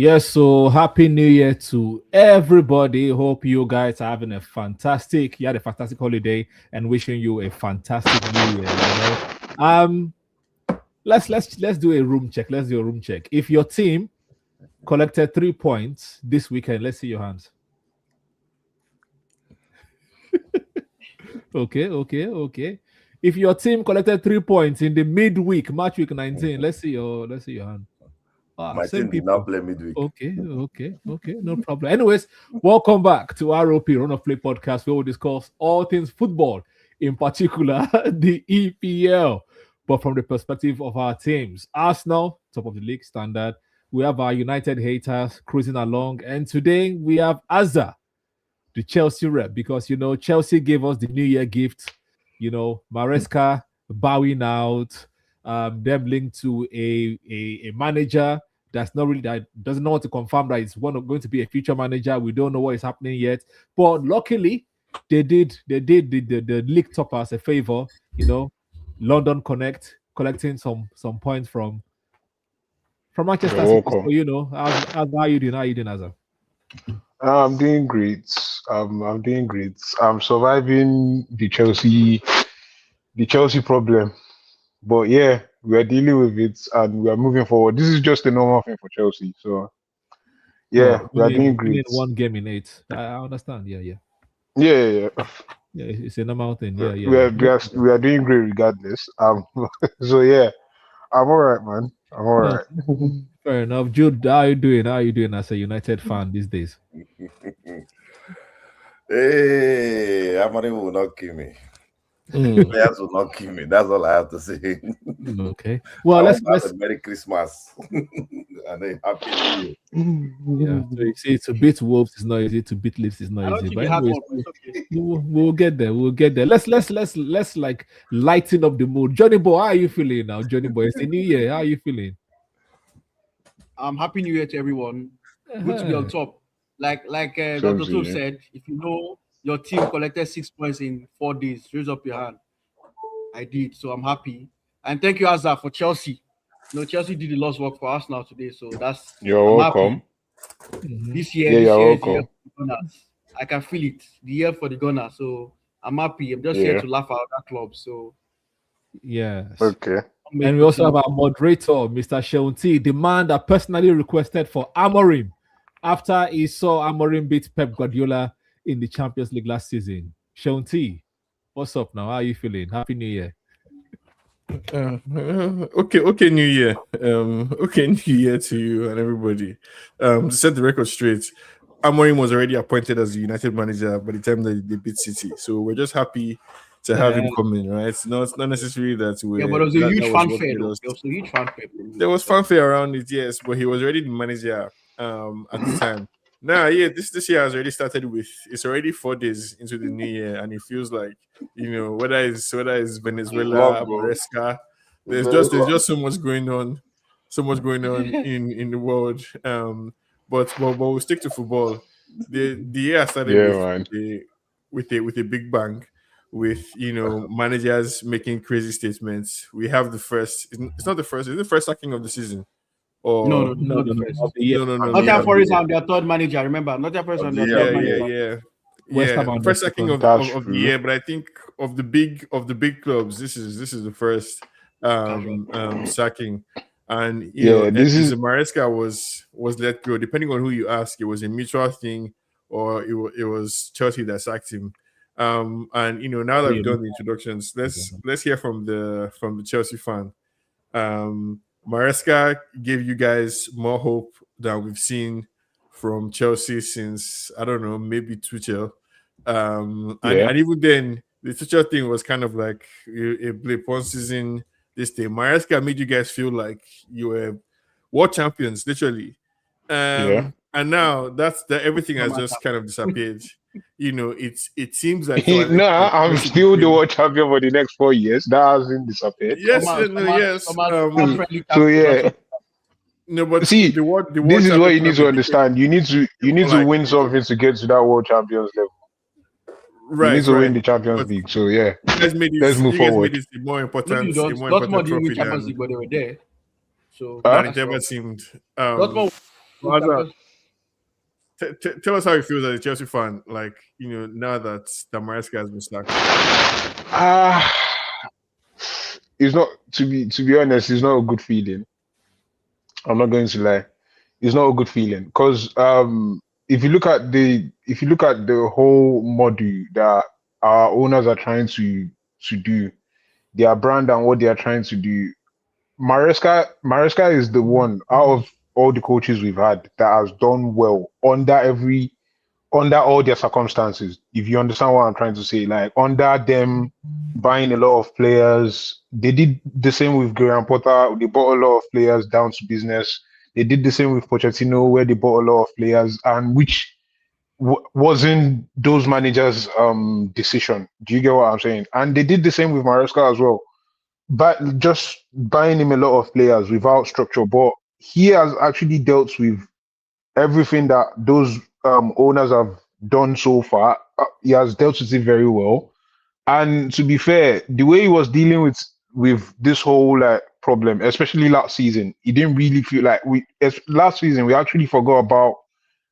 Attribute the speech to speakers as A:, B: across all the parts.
A: Yes, so happy new year to everybody. Hope you guys are having you had a fantastic holiday and wishing you a fantastic new year. Um let's do a room check. Let's do a room check. If your team collected 3 points this weekend, let's see your hands. Okay. If your team collected 3 points in the midweek, match week 19, let's see your hand.
B: My
A: Same
B: team did
A: people.
B: not play midweek.
A: Okay, no problem. Anyways, welcome back to ROP Run of Play podcast, where we discuss all things football, in particular the EPL, but from the perspective of our teams. Arsenal, top of the league standard. We have our United haters cruising along, and today we have Azza, the Chelsea rep, because Chelsea gave us the New Year gift. Maresca bowing out, them linked to a manager that doesn't know what to confirm that it's going to be a future manager. We don't know what is happening yet, but luckily they did the league toppers a favor. London collecting some points from Manchester
C: You're
A: City. So,
C: welcome.
A: how you doing? How you doing, Azza?
C: I'm doing great. I'm doing great. I'm surviving the Chelsea problem. But yeah, we are dealing with it and we are moving forward. This is just a normal thing for Chelsea. So yeah,
A: Well,
C: we are doing
A: winning
C: great.
A: one game in eight. I understand. Yeah.
C: Yeah, yeah, yeah.
A: Yeah, it's a normal thing. Yeah.
C: We are doing great regardless. So yeah, I'm all right, man. I'm all
A: No,
C: right.
A: fair enough. Jude, how you doing? How you doing as a United fan these days?
B: Hey, Amorim will not kill me.
A: Mm,
B: Players will not kill me. That's all I have to say.
A: okay.
B: I
A: Well,
B: want
A: let's
B: to have a Merry Christmas and a Happy New Year.
A: yeah. So you see, to beat Wolves is not easy. To beat Leeds is
D: I
A: not
D: don't
A: easy.
D: think
A: But
D: you had
A: anyways,
D: one, but it's okay.
A: we'll get there. We'll get there. Let's like lighten up the mood. Johnny boy, how are you feeling now? Johnny boy, it's a new year. How are you feeling?
D: Happy New Year to everyone. Good to be on
A: Uh-huh.
D: top. Like
C: Same
D: Dr.
C: to
D: Toof
C: you.
D: said, if you know your team collected 6 points in 4 days, raise up your hand. I did, so I'm happy. And thank you, Azza, for Chelsea. Chelsea did the lost work for Arsenal today, so
C: You're
D: I'm
C: welcome.
D: happy.
A: Mhm.
D: This
C: Yeah,
D: year
C: you're
D: is the year
C: welcome.
D: for the Gunners. I can feel it. The year for the Gunners. So I'm happy. I'm just here
C: Yeah.
D: to laugh at that club. So
A: Yes.
C: Okay.
A: And we also have our moderator, Mr. Sheunti, the man that personally requested for Amorim after he saw Amorim beat Pep Guardiola in the Champions League last season. Sheunti, what's up now? How are you feeling? Happy New Year.
E: Okay, New Year. Okay, New Year to you and everybody. To set the record straight, Amorim was already appointed as the United manager by the time that they beat City. So we're just happy to have him coming, right? It's not necessarily that we
D: yeah, but there was a huge
E: that was what
D: fanfare
E: made
D: though.
E: us.
D: There was a huge fanfare.
E: There was fanfare around it, yes, but he was already the manager at the time. Now, yeah, this year has already started with it's already 4 days into the new year, and it feels like whether it's Venezuela,
B: Vlog,
E: Maresca, there's
B: bro.
E: just so much going on in the world. But we'll stick to football. The year started
C: Yeah,
E: with
C: man.
E: with a big bang, with managers making crazy statements. We have the first. It's not the first. It's the first sacking of the season.
D: No,
E: Or
D: not the first.
A: Of the year.
E: no.
D: Nottingham
B: Yeah.
D: Forest are their third manager. Remember, Nottingham Forest
B: Of
D: are
B: the
D: their
B: year,
D: third
B: of the
D: manager.
B: year.
A: West Ham
E: Yeah.
A: on the
E: First sacking
A: second.
C: That's
E: of the
C: true.
E: year, but I think of the big clubs, this is the first sacking. And
C: This is
E: Enzo Maresca was let go. Depending on who you ask, it was a mutual thing, or it was Chelsea that sacked him. And now that we've done the introductions, let's hear from the Chelsea fan. Maresca gave you guys more hope than we've seen from Chelsea since, I don't know, maybe Tuchel. And even then, the Tuchel thing was kind of like a blip. One season, this thing. Maresca made you guys feel like you were world champions, literally. And now that everything has just kind of disappeared. It seems like
C: I'm still the world champion for the next 4 years. That hasn't disappeared.
E: yes.
C: So yeah.
E: No, but
C: See,
E: the world
C: this is what you
E: championship
C: need to understand. You need to win something to get to that world champions level. You need to win the Champions League. So yeah, let's move forward.
E: Made it a more important
D: Dortmund didn't win
E: trophy
D: Champions
E: than
D: League, but they were there. So
E: it ever seemed.
D: Dortmund
E: Tell us how it feels as a Chelsea fan, like, now that Maresca has been sacked.
C: It's not, to be honest, it's not a good feeling. I'm not going to lie. It's not a good feeling because if you look at the whole model that our owners are trying to do, their brand and what they are trying to do, Maresca is the one out of all the coaches we've had that has done well under all their circumstances. If you understand what I'm trying to say, like under them buying a lot of players, they did the same with Graham Potter. They bought a lot of players down to business. They did the same with Pochettino, where they bought a lot of players, and which wasn't those managers' decision. Do you get what I'm saying? And they did the same with Maresca as well, but just buying him a lot of players without structure. But he has actually dealt with everything that those owners have done so far. He has dealt with it very well. And to be fair, the way he was dealing with this whole problem, especially last season, he didn't really feel like last season we actually forgot about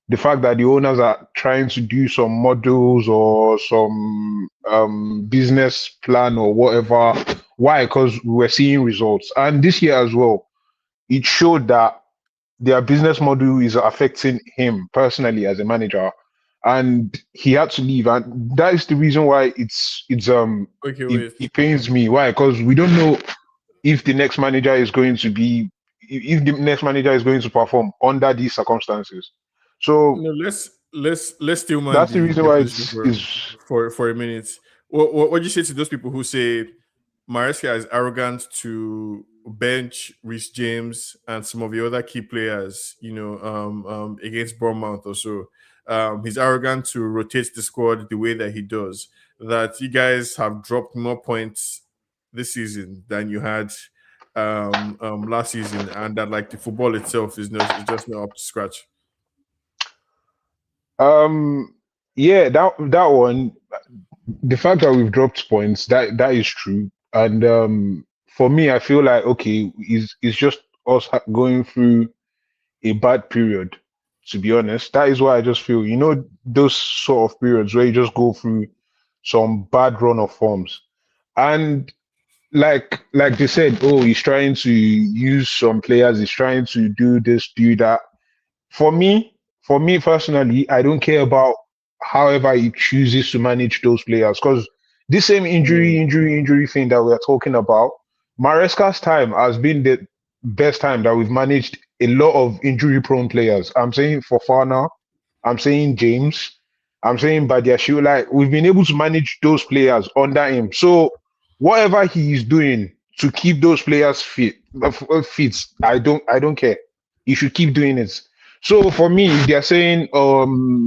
C: the fact that the owners are trying to do some models or some business plan or whatever. Why? Because we were seeing results. And this year as well, it showed that their business model is affecting him personally as a manager, and he had to leave. And that is the reason why it pains me. Why? Because we don't know if the next manager is going to perform under these circumstances. So
E: let's still mind
C: that's the reason why it's
E: for a minute. What do you say to those people who say Maresca is arrogant to bench Reece James and some of the other key players, against Bournemouth or so? He's arrogant to rotate the squad the way that he does. That you guys have dropped more points this season than you had last season, and that like the football itself is just not up to scratch.
C: Yeah, that one, the fact that we've dropped points, that is true. And for me, I feel like okay, it's just us going through a bad period. To be honest, that is why I just feel, those sort of periods where you just go through some bad run of forms, and like they said, oh, he's trying to use some players, he's trying to do this, do that. For me personally, I don't care about however he chooses to manage those players, because this same injury thing that we're talking about, Maresca's time has been the best time that we've managed a lot of injury-prone players. I'm saying Fofana, I'm saying James, I'm saying Badiashile. Like, we've been able to manage those players under him. So whatever he is doing to keep those players fit, I don't care. He should keep doing it. So for me, if they're saying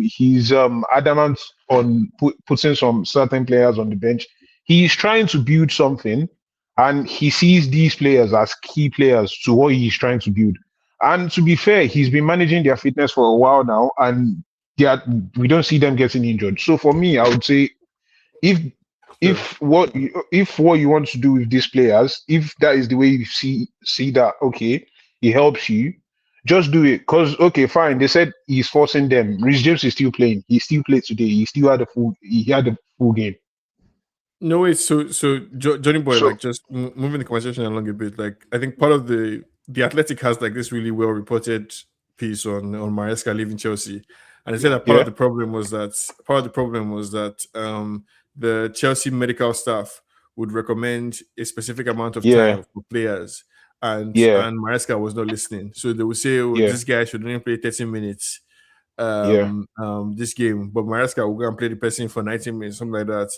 C: he's adamant on putting some certain players on the bench, he's trying to build something, and he sees these players as key players to what he's trying to build. And to be fair, he's been managing their fitness for a while now, and we don't see them getting injured. So for me, I would say if what you want to do with these players, if that is the way you see that, okay, it helps you, just do it. Because okay, fine, they said he's forcing them. Reece James is still playing. He still played today. He had the full game.
E: No way. So Johnny Boy, like, just moving the conversation along a bit. Like, I think part of the Athletic has like this really well reported piece on Maresca leaving Chelsea, and they said that part of the problem was that the Chelsea medical staff would recommend a specific amount of time for players, and Maresca was not listening. So they would say, oh, this guy should only play 30 minutes this game, but Maresca will go and play the person for 90 minutes, something like that.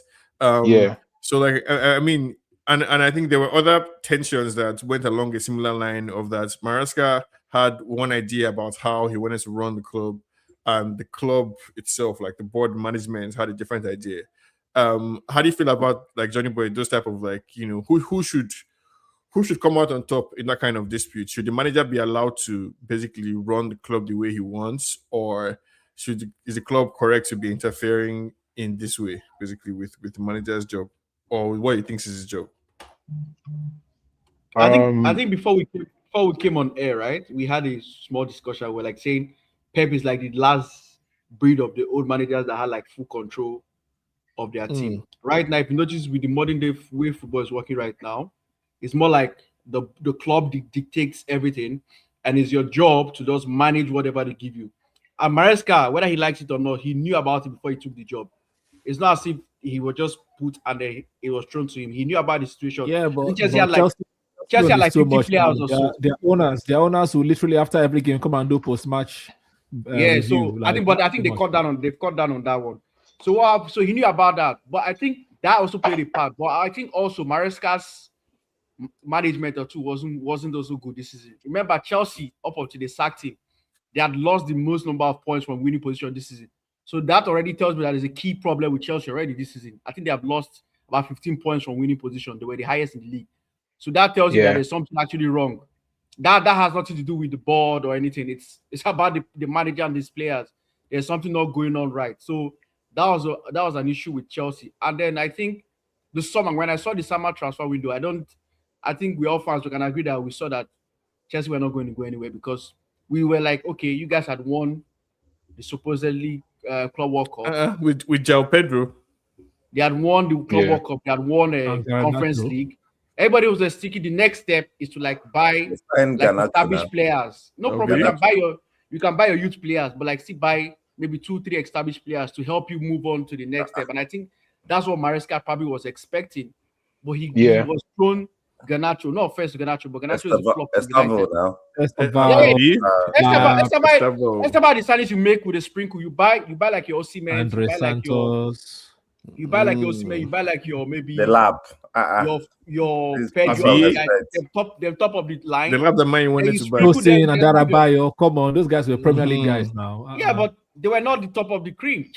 E: So like, I mean, and I think there were other tensions that went along a similar line of that. Maresca had one idea about how he wanted to run the club, and the club itself, like the board management, had a different idea. How do you feel about, like, Johnny Boy, those type of, like, who should come out on top in that kind of dispute? Should the manager be allowed to basically run the club the way he wants, or is the club correct to be interfering in this way, basically with the manager's job, or what he thinks is his job?
D: I think before we before we came on air, right? We had a small discussion. We're like saying Pep is like the last breed of the old managers that had like full control of their team. Right now, if you notice with the modern day way football is working right now, it's more like the club dictates everything, and it's your job to just manage whatever they give you. And Maresca, whether he likes it or not, he knew about it before he took the job. It's not as if he was just put and then it was thrown to him. He knew about the situation.
A: Yeah,
D: I
A: but,
D: think Chelsea
A: but
D: had like Chelsea had like
A: so
D: 50
A: much.
D: players or so.
A: Their owners who literally after every game come and do post match.
D: Yeah,
A: review.
D: so I think they've cut down on that one. So he knew about that, but I think that also played a part. But I think also Maresca's management or two wasn't also good this season. Remember Chelsea up until they sacked him, they had lost the most number of points from winning position this season. So that already tells me that there's a key problem with Chelsea already this season. I think they have lost about 15 points from winning position. They were the highest in the league. So that tells you that there's something actually wrong. That has nothing to do with the board or anything. It's about the manager and these players. There's something not going on right. So that was an issue with Chelsea. And then I think the summer, when I saw the summer transfer window, I think we all fans can agree that we saw that Chelsea were not going to go anywhere because we were like, okay, you guys had won the supposedly Club World Cup
E: with João Pedro.
D: They had won the Club World Cup. They had won a Conference League. Everybody was just thinking the next step is to like buy established players. No problem. You can buy your youth players, but like still buy maybe 2-3 established players to help you move on to the next step. And I think that's what Maresca probably was expecting. But he was thrown Garnacho. No offense to Garnacho, but Garnacho is a flop. Esteban decided to make with a sprinkle. You buy like your Osimhen,
A: Andre Santos.
D: You buy like your Osimhen, you buy like your maybe
B: the lab.
D: Your Pedro, the top of the line.
E: The lab the man you wanted to buy.
A: Hussein and Darabayo. Come on, those guys were Premier League guys now.
D: Yeah, but they were not the top of the cream.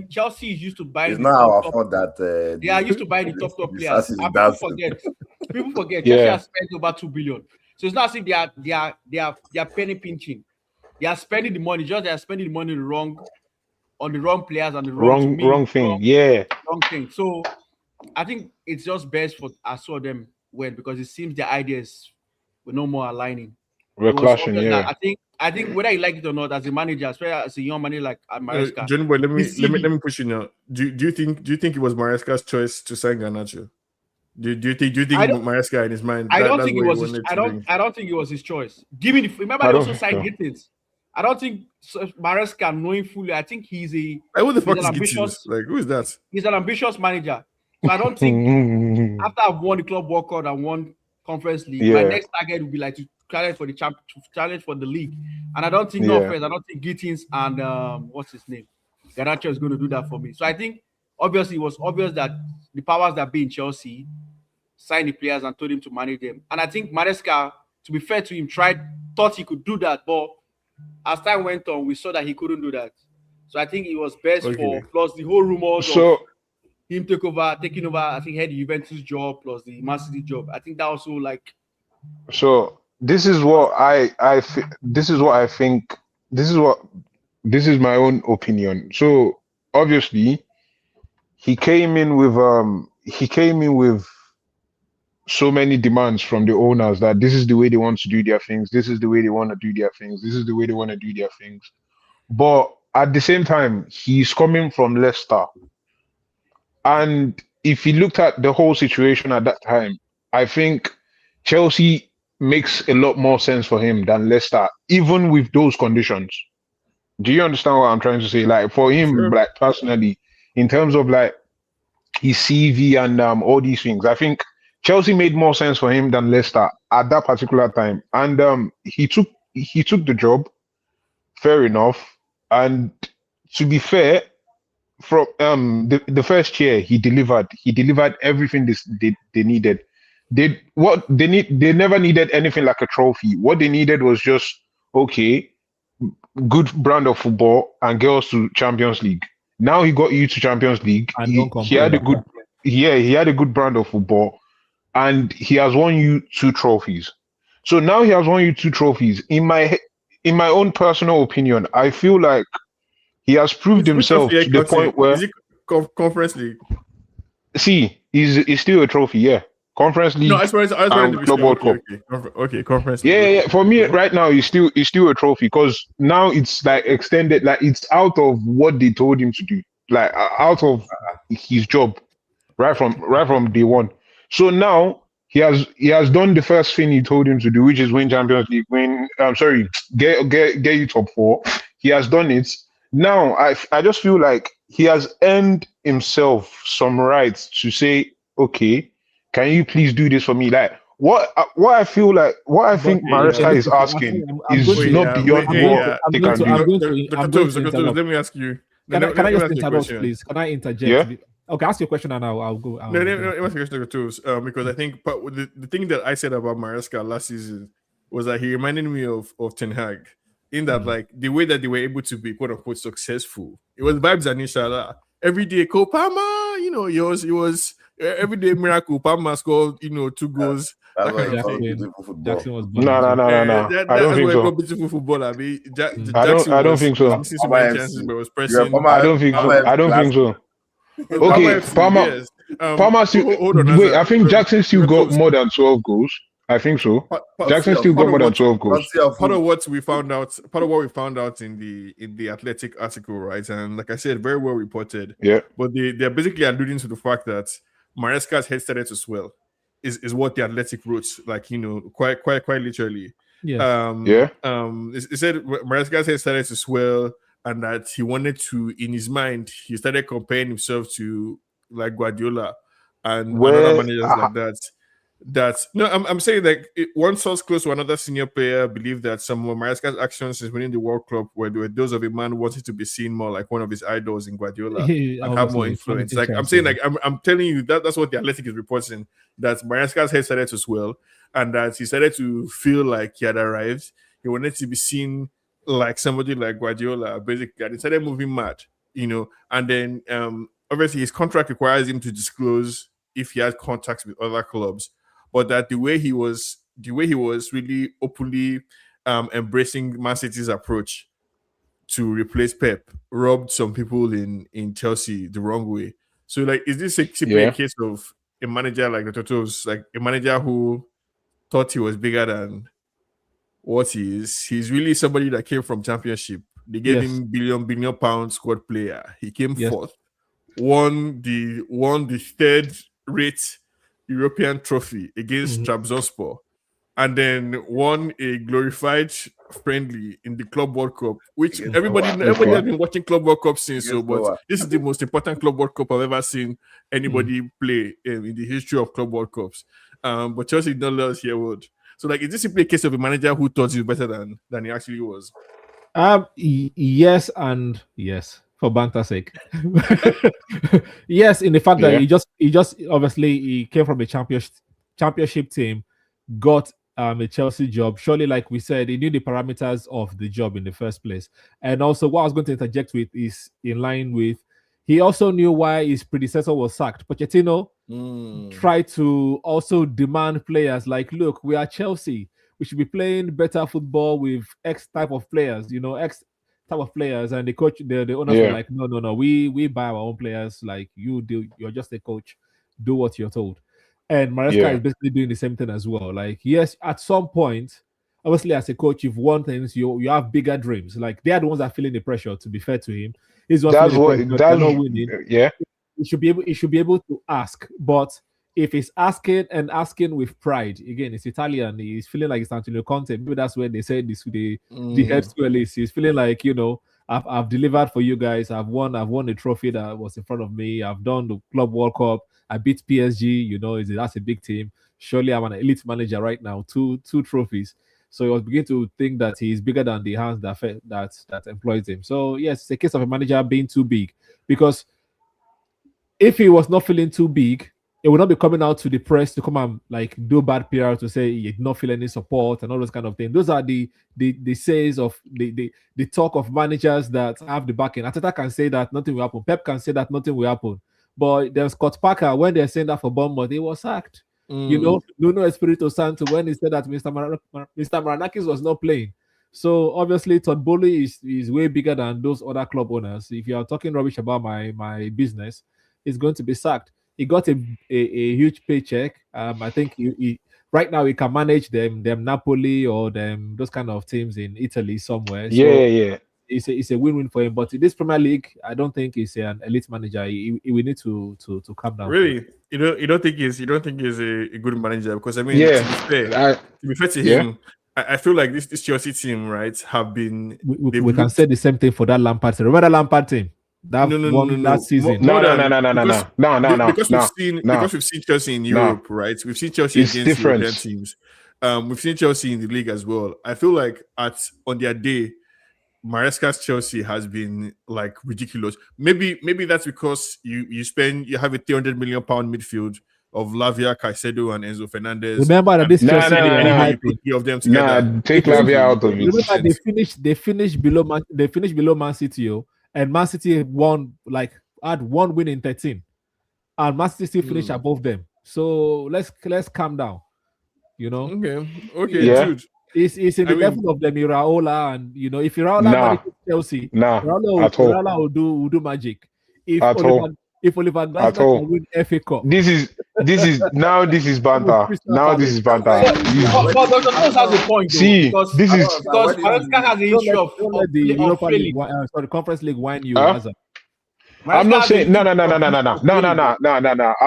D: Chelsea is used to buy.
B: It's not our fault that
D: they are used to buying the top players. People forget. Chelsea has spent over 2 billion. So it's not as if they are penny pinching. They are spending the money. Just they are spending the money on the wrong players and the wrong thing. So I think it's just best for I saw them win because it seems their ideas were no more aligning.
C: We're clashing,
D: I think whether you like it or not, as a manager, especially as a young manager like Maresca.
E: Johnny boy, let me push you now. Do you think it was Maresca's choice to sign Garnacho? Do you think Maresca in his mind?
D: I don't think it was his choice. Remember they also signed Gittins. I don't think Maresca, knowing fully, I think he's
E: who the fuck is ambitious? Like, who is that?
D: He's an ambitious manager. So I don't think after I've won the Club World Cup and won Conference League, my next target would be like to challenge for the league. And I don't think I don't think Gittins and what's his name? Garnacho is going to do that for me. So I think obviously it was obvious that the powers that be in Chelsea signed the players and told him to manage them. And I think Maresca, to be fair to him, thought he could do that, but as time went on, we saw that he couldn't do that. So I think it was best plus the whole rumors of him taking over, I think, had the Juventus job plus the Man City job. I think that also like.
C: So this is my own opinion. So obviously, he came in with so many demands from the owners that this is the way they want to do their things. This is the way they want to do their things. This is the way they want to do their things. But at the same time, he's coming from Leicester. And if you looked at the whole situation at that time, I think Chelsea makes a lot more sense for him than Leicester, even with those conditions. Do you understand what I'm trying to say? Like for him, like personally, in terms of like his CV and all these things, I think Chelsea made more sense for him than Leicester at that particular time. And he took the job, fair enough. And to be fair, from the first year he delivered everything they needed. They never needed anything like a trophy. What they needed was just good brand of football and get us to Champions League. Now he got you to Champions League. He had a good brand of football. And he has won you 2 trophies. So now he has won you 2 trophies. In my own personal opinion, I feel like he has proved himself to the point where
E: is it Conference League?
C: See, he's still a trophy, yeah. Conference League
E: No, as far as
C: and Club World Cup.
E: Okay, conference.
C: Yeah. For me, right now, it's still a trophy because now it's like extended, like it's out of what they told him to do, like out of his job, right from day one. So now he has done the first thing he told him to do, which is win Champions League, get you top four. He has done it. Now I just feel like he has earned himself some rights to say, okay, can you please do this for me? Like what I feel like, what I think Maresca is asking is not beyond what they can do.
E: Let me ask you.
A: Can I just interrupt,
E: question,
A: please? Can I interject?
C: Yeah.
A: Okay, ask your question and I'll go.
E: No, let me ask you a question, tools. Because I think the thing that I said about Maresca last season was that he reminded me of Ten Hag in that like the way that they were able to be quote unquote successful. It was vibes and inshallah. Every day, Kopama, it was every day miracle. Palmer scored, 2 goals.
B: That's
E: that
B: why
E: kind of thing.
B: beautiful football.
A: Jackson was
C: No. I don't think so.
E: Beautiful football. I mean,
C: I don't think so.
E: Missing so many chances, but was pressing.
C: I don't think so. Okay, Palmer still.
E: Hold on,
C: wait, I think Jackson still got more than 12 goals. I think so. Jackson still got more than 12 goals.
E: Part of what we found out in the Athletic article, right? And like I said, very well reported.
C: Yeah.
E: But they're basically alluding to the fact that Maresca's head started to swell. Is what the Athletic wrote, like quite literally.
A: Yeah.
E: It said Maresca's head started to swell, and that he wanted to, in his mind, he started comparing himself to like Guardiola and other managers like that. I'm saying that one source close to another senior player believed that some of Maresca's actions since winning the World Cup were those of a man wanting to be seen more like one of his idols in Guardiola and have more influence. Like I'm saying, like I'm telling you that's what the Athletic is reporting, that Maresca's head started to swell and that he started to feel like he had arrived. He wanted to be seen like somebody like Guardiola, basically, and he started moving mad, and then obviously his contract requires him to disclose if he has contacts with other clubs. But that the way he was really openly embracing Man City's approach to replace Pep rubbed some people in Chelsea the wrong way. So, like, is this simply a case of a manager like the Totos, like a manager who thought he was bigger than what he is? He's really somebody that came from Championship. They gave him billion pound squad player. He came fourth, won the third rate European trophy against Trabzonspor, and then won a glorified friendly in the Club World Cup, which everybody has been watching Club World Cup since. But this is the most important Club World Cup I've ever seen anybody play in the history of Club World Cups. But Chelsea did not let us hear word. So, like, is this simply a case of a manager who thought he was better than he actually was?
A: Yes and yes. For banter's sake. Yes, in the fact that he just obviously he came from a championship team, got a Chelsea job. Surely, like we said, he knew the parameters of the job in the first place. And also what I was going to interject with is in line with he also knew why his predecessor was sacked. Pochettino tried to also demand players like, look, we are Chelsea. We should be playing better football with X type of players, X type of players, and the coach, the owners were like, no, we buy our own players. Like you're just a coach, do what you're told. And Maresca is basically doing the same thing as well. Like, yes, at some point, obviously as a coach, you've won things, you have bigger dreams. Like they are the ones that are feeling the pressure. To be fair to him, he's not winning.
C: Yeah,
A: he should be able to ask, but if he's asking with pride, again, it's Italian. He's feeling like it's Antonio Conte. Maybe that's when they said this. The head stewardess. He's feeling like I've delivered for you guys. I've won the trophy that was in front of me. I've done the Club World Cup. I beat PSG. That's a big team. Surely I'm an elite manager right now. Two trophies. So he was beginning to think that he's bigger than the hands that employs him. So yes, it's a case of a manager being too big, because if he was not feeling too big, it will not be coming out to the press to come and like do bad PR to say you did not feel any support and all those kind of things. Those are the says of the talk of managers that have the backing. Arteta can say that nothing will happen. Pep can say that nothing will happen. But there's Scott Parker, when they're saying that for Bournemouth, he was sacked. Nuno Espirito Santo, when he said that Mr. Maranakis was not playing. So obviously Todd Bowley is way bigger than those other club owners. If you are talking rubbish about my business, he's going to be sacked. he got a huge paycheck. I think right now he can manage them Napoli or them those kind of teams in Italy somewhere. So
C: Yeah.
A: it's a win-win for him. But in this Premier League, I don't think he's an elite manager. He will need to calm down.
E: Really, you don't think he's a good manager? Because I mean,
C: Yeah.
E: to be fair to him, I feel like this Chelsea team, right, have been.
A: We can say the same thing for that Lampard team. Remember that Lampard team? That season.
C: No.
E: Because we've seen Chelsea in Europe, right? We've seen Chelsea against European teams. We've seen Chelsea in the league as well. I feel like on their day, Maresca's Chelsea has been like ridiculous. Maybe that's because you have a 300 million pound midfield of Lavia, Caicedo, and Enzo Fernandez.
A: Remember that this Chelsea
E: of them together.
C: Take Lavia out of it.
A: Remember they finished below Man City, and Man City had one win in 13, and Man City still finished above them. So let's calm down,
E: Okay,
A: yeah.
E: Dude.
A: It's in the level of them Iraola, and if Iraola manages Chelsea, Iraola will do magic. If Oliver Glasner can win FA Cup,
C: this is banter. Now this is banter.
D: But Dr. Toast has a point.
C: See,
D: because Maresca has the issue of
A: the Europa League, Conference League wine you.
C: I'm not saying no. I'm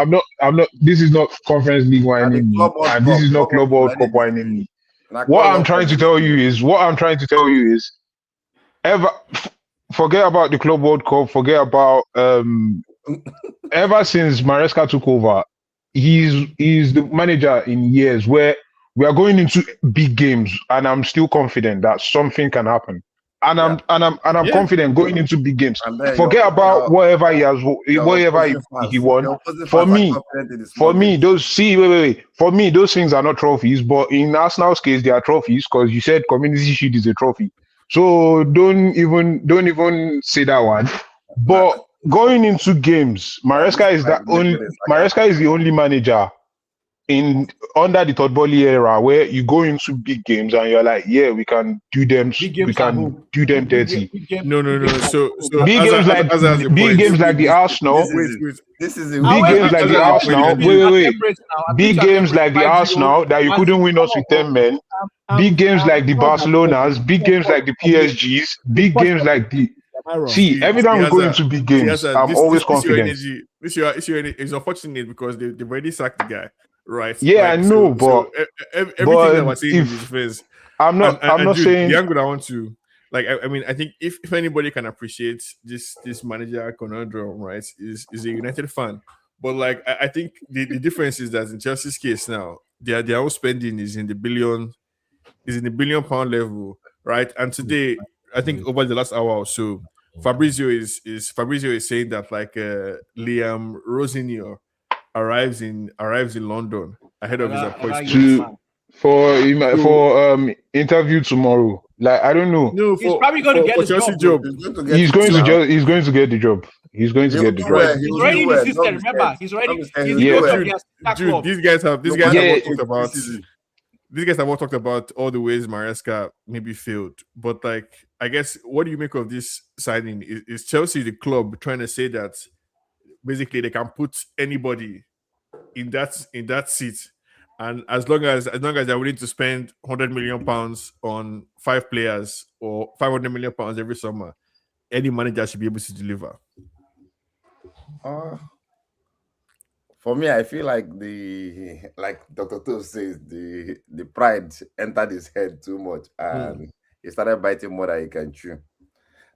C: not. This is not Conference League whining me, and this is not Club World Cup whining me. What I'm trying to tell you is, forget about the Club World Cup. Forget about ever since Maresca took over, he's the manager in years where we are going into big games, and I'm still confident that something can happen. And I'm confident going into big games. Forget about whatever he won. For me, those things are not trophies. But in Arsenal's case, they are trophies because you said Community Shield is a trophy. So don't even say that one. But going into games, Maresca is the only manager under the Todd Boehly era where you go into big games and you're like, yeah, we can do them. We can do them dirty.
E: No. So
C: big games like the Arsenal.
B: This is
C: big games like the Arsenal. Wait. Big games like the Arsenal that you couldn't win us with 10 men. Big games like the Barcelonas. Big games like the PSGs. Big games like the. See, every time we go into big games, I'm always confident.
E: This is unfortunate because they've already sacked the guy. Right.
C: Yeah, I know, but
E: everything that was saying in his face.
C: I'm not saying
E: the angle I want to I think if anybody can appreciate this manager conundrum, right, is a United fan. But I think the difference is that in Chelsea's case now, their own spending is in the billion pound level, right? And today, I think over the last hour or so, Fabrizio is saying that Liam Rosinio arrives in London ahead of his appointment
C: for interview tomorrow. I don't know.
D: No, he's probably going to get the
E: Chelsea
D: job.
C: He's going to get the job. He's going to get the job.
D: He's already in the system. Remember, he's already.
E: Dude, these guys have talked about. These guys have all talked about all the ways Maresca maybe failed, but I guess what do you make of this signing? Is Chelsea the club trying to say that basically they can put anybody in that seat, and as long as they're willing to spend £100 million on 5 players or £500 million every summer, any manager should be able to deliver?
B: For me, I feel like Dr. Toast says, the pride entered his head too much and he started biting more than he can chew.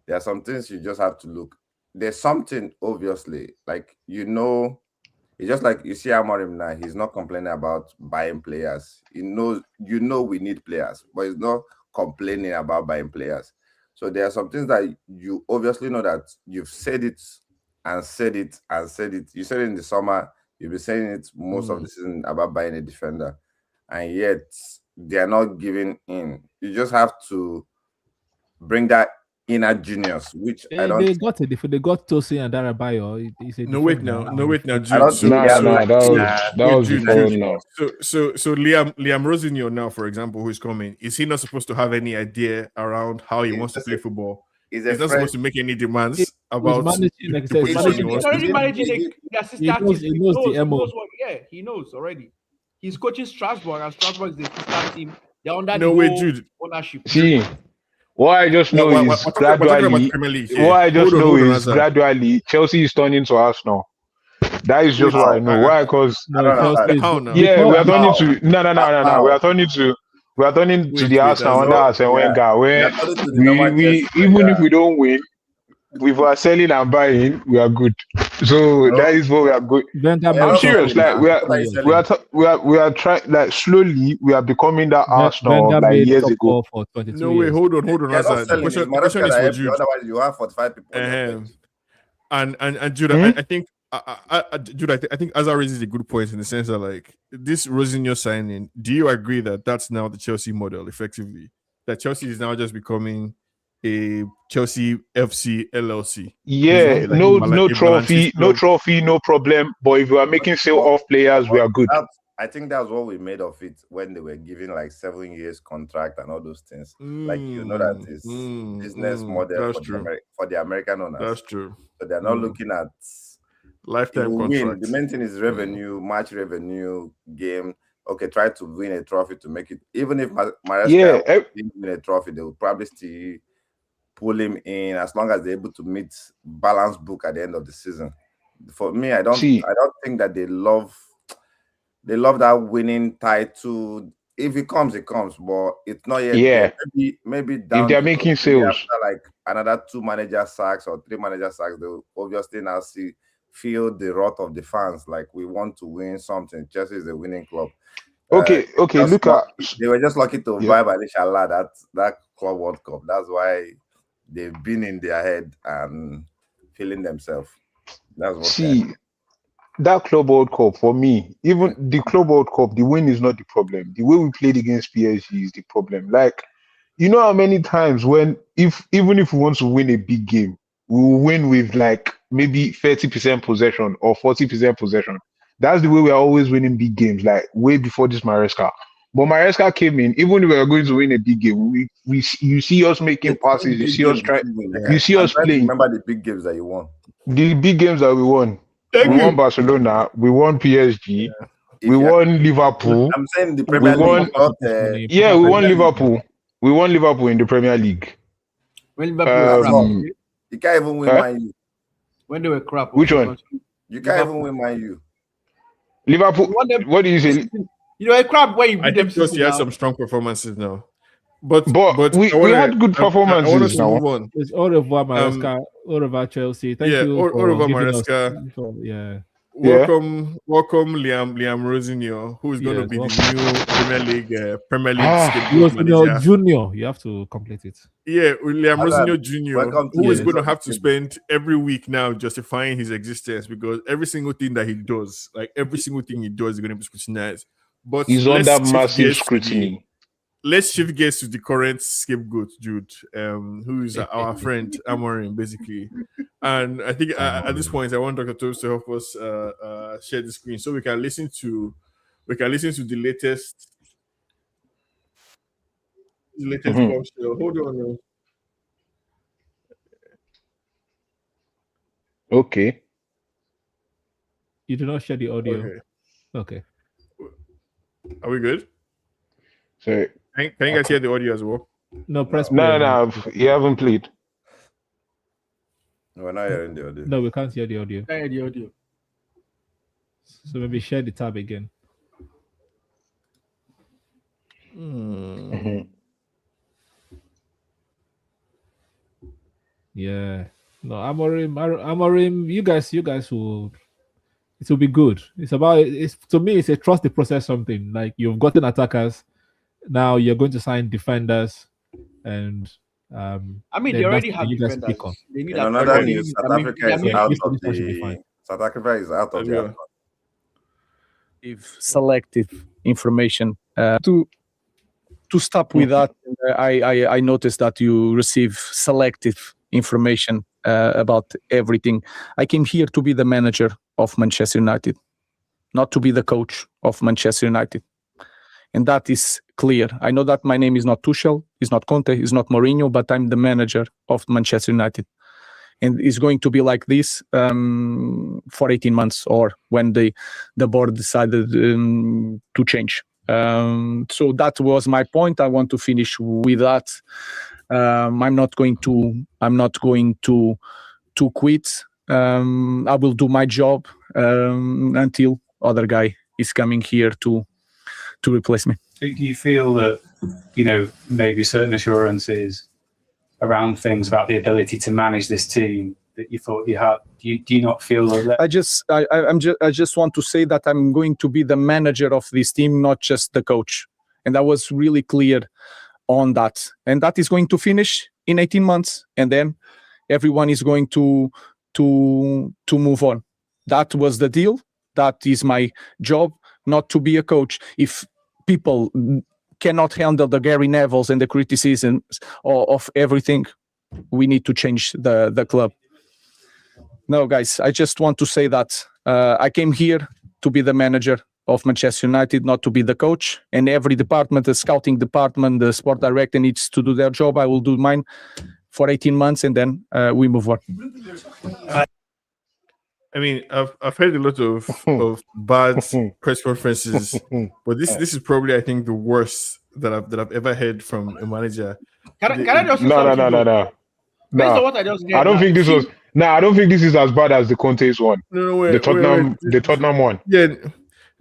B: There are some things you just have to look. There's something obviously, it's just like you see Amorim now, he's not complaining about buying players. He knows, we need players, but he's not complaining about buying players. So there are some things that you obviously know that you've said it and said it and said it. You said it in the summer. You've been saying it most of the season about buying a defender, and yet they are not giving in. You just have to bring that inner genius, which I don't.
A: They got it. If they got Tosin and Darabayo,
E: no wait now, Jude.
C: That was before now.
E: So Liam Rosinio now, for example, who is coming, is he not supposed to have any idea around how he wants to play football?
B: He's
E: not supposed to make any demands about
A: managing, like I
E: the
A: said,
E: position he
A: managing-
E: wants
D: He's already
E: to.
D: managing the assistant.
A: He knows the MO.
D: He knows already. He's coaching Strasbourg, and Strasbourg is the assistant team. They're under
E: No
D: the
E: way,
D: whole
E: Jude.
D: ownership.
C: See, what I just know
E: We're
C: is
E: talking about
C: gradually.
E: Premier League
C: What
E: here.
C: I just know
E: Hold on,
C: is
E: Azar.
C: gradually Chelsea is turning to Arsenal. That is just what I know. Why? Because
A: No,
B: I don't know
A: Chelsea is-
E: how now?
C: yeah, we are
A: before-
C: turning to no. We are turning to
E: Wait,
C: the Arsenal
E: Azar.
C: under Arsene Wenger, where
B: according to the normal
C: we
B: Chelsea
C: even
B: player.
C: if we don't win, if we are selling and buying, we are good. So
B: No.
C: that is what we are good.
A: Wenger
C: I'm
A: made
C: serious.
A: up
C: Like
A: for
C: we are,
B: What are you
A: years.
B: selling?
C: we are trying. Like slowly, we are becoming that Arsenal
A: Wenger
C: of like
A: made
C: years
A: top
C: ago.
A: 4 for 22
E: No way,
A: years.
E: hold on,
B: You're not
E: Azar. The
B: selling.
E: question
B: It's Maresca
E: is
B: that
E: for
B: helps you,
E: Jude.
B: otherwise you have 45 people on your bench.
E: And Jude, I think Jude, I think Azar raises a good point in the sense that like this Rosinho signing. Do you agree that that's now the Chelsea model effectively? That Chelsea is now just becoming a Chelsea FC LLC.
C: Yeah,
E: It's not like
C: no
E: a
C: trophy,
E: Balances
C: no
E: club.
C: trophy, no problem. But if we are making sale off players, we are good.
B: I think that's what we made of it when they were giving like 7 years contract and all those things. Like you know that it's business model for the American owners.
E: That's true.
B: So they're not looking at
E: Lifetime
B: win.
E: contract.
B: The main thing is revenue, match revenue, game. Okay, try to win a trophy to make it. Even if Maresca didn't win a trophy, they will probably still pull him in as long as they're able to meet balanced book at the end of the season. For me, I don't think that they love that winning title. If it comes, it comes, but it's not yet.
C: Yeah.
B: There. Maybe down
C: if they're making sales,
B: after like another 2 manager sacks or 3 manager sacks, they will obviously now feel the wrath of the fans. Like we want to win something. Chelsea is a winning club.
C: Okay. Look at
B: they were just lucky to vibe at inshallah that Club World Cup. That's why they've been in their head and feeling themselves. That's what.
C: That Club World Cup, for me, even the Club World Cup, the win is not the problem. The way we played against PSG is the problem. Like, you know how many times even if we want to win a big game, we will win with like maybe 30% possession or 40% possession. That's the way we are always winning big games, like way before this Maresca. But Maresca came in, even if we are going to win a big game, you see us making passes, you see us trying, you see us playing.
B: Remember the big games that you won.
C: The big games that we won. We won Barcelona, we won PSG, we won Liverpool.
B: I'm saying the Premier League.
C: We won Liverpool. We won Liverpool in the Premier League.
D: When Liverpool
B: you can't even win Man U.
D: When they were crap.
C: Which one?
B: You can't even win Man U.
C: Liverpool. What do you say?
D: You know, a crap when you beat them.
E: Chelsea has some strong performances now. But
C: we had good performances now.
A: It's au revoir, Maresca. Au revoir, Chelsea. Thank you.
E: Au revoir, Maresca. Welcome, Liam Rosinho, who is going to be the new Premier League manager.
A: Junior, you have to complete it.
E: Yeah, Liam Rosinho Jr., who is going to have to spend every week now justifying his existence because every single thing that he does, like every single thing he does, is going to be scrutinized. But
C: he's under massive scrutiny.
E: Let's shift gears to the current scapegoat, Jude, who is our friend Amorim, basically. And I think at this point, I want Dr. Tobes to help us share the screen so we can listen to the latest talk show. Hold on.
C: Okay.
A: You do not share the audio. Okay.
E: Are we good?
C: So
E: can you guys hear the audio as well?
A: No, press play.
C: No. You haven't played.
B: We're not hearing the audio.
A: No, we can't hear the audio.
D: I hear the audio.
A: So maybe share the tab again. Yeah. No, Amorim, you guys will. It will be good. To me, it's a trust the process something. Like you've gotten attackers, now you're going to sign defenders, and
D: I mean they already have defenders. They need
B: another news. South Africa is out of the. South Africa is out of the.
F: If selective information to stop with that, I noticed that you receive selective information about everything. I came here to be the manager of Manchester United, not to be the coach of Manchester United. and that is clear. I know that my name is not Tuchel, is not Conte, is not Mourinho, but I'm the manager of Manchester United. And it's going to be like this for 18 months, or when the board decided to change. So that was my point. I want to finish with that. I'm not going to quit. I will do my job until other guy is coming here to replace me.
G: Do you feel that, you know, maybe certain assurances around things about the ability to manage this team that you thought you had? Do you not feel that?
F: I just want to say that I'm going to be the manager of this team, not just the coach, and I was really clear on that. And that is going to finish in 18 months, and then everyone is going to move on. That was the deal. That is my job, not to be a coach. If people cannot handle the Gary Nevilles and the criticisms of everything, we need to change the club. No, guys, I just want to say that I came here to be the manager of Manchester United, not to be the coach. And every department, the scouting department, the sport director needs to do their job. I will do mine for 18 months, and then we move on.
E: I mean, I've heard a lot of bad press conferences, but this is probably, I think, the worst that I've ever heard from a manager.
D: Can I just
C: No.
D: Based on what I just heard,
C: I don't think this was. No, I don't think this is as bad as the Conte's one.
E: No, wait,
C: the Tottenham one.
E: Yeah,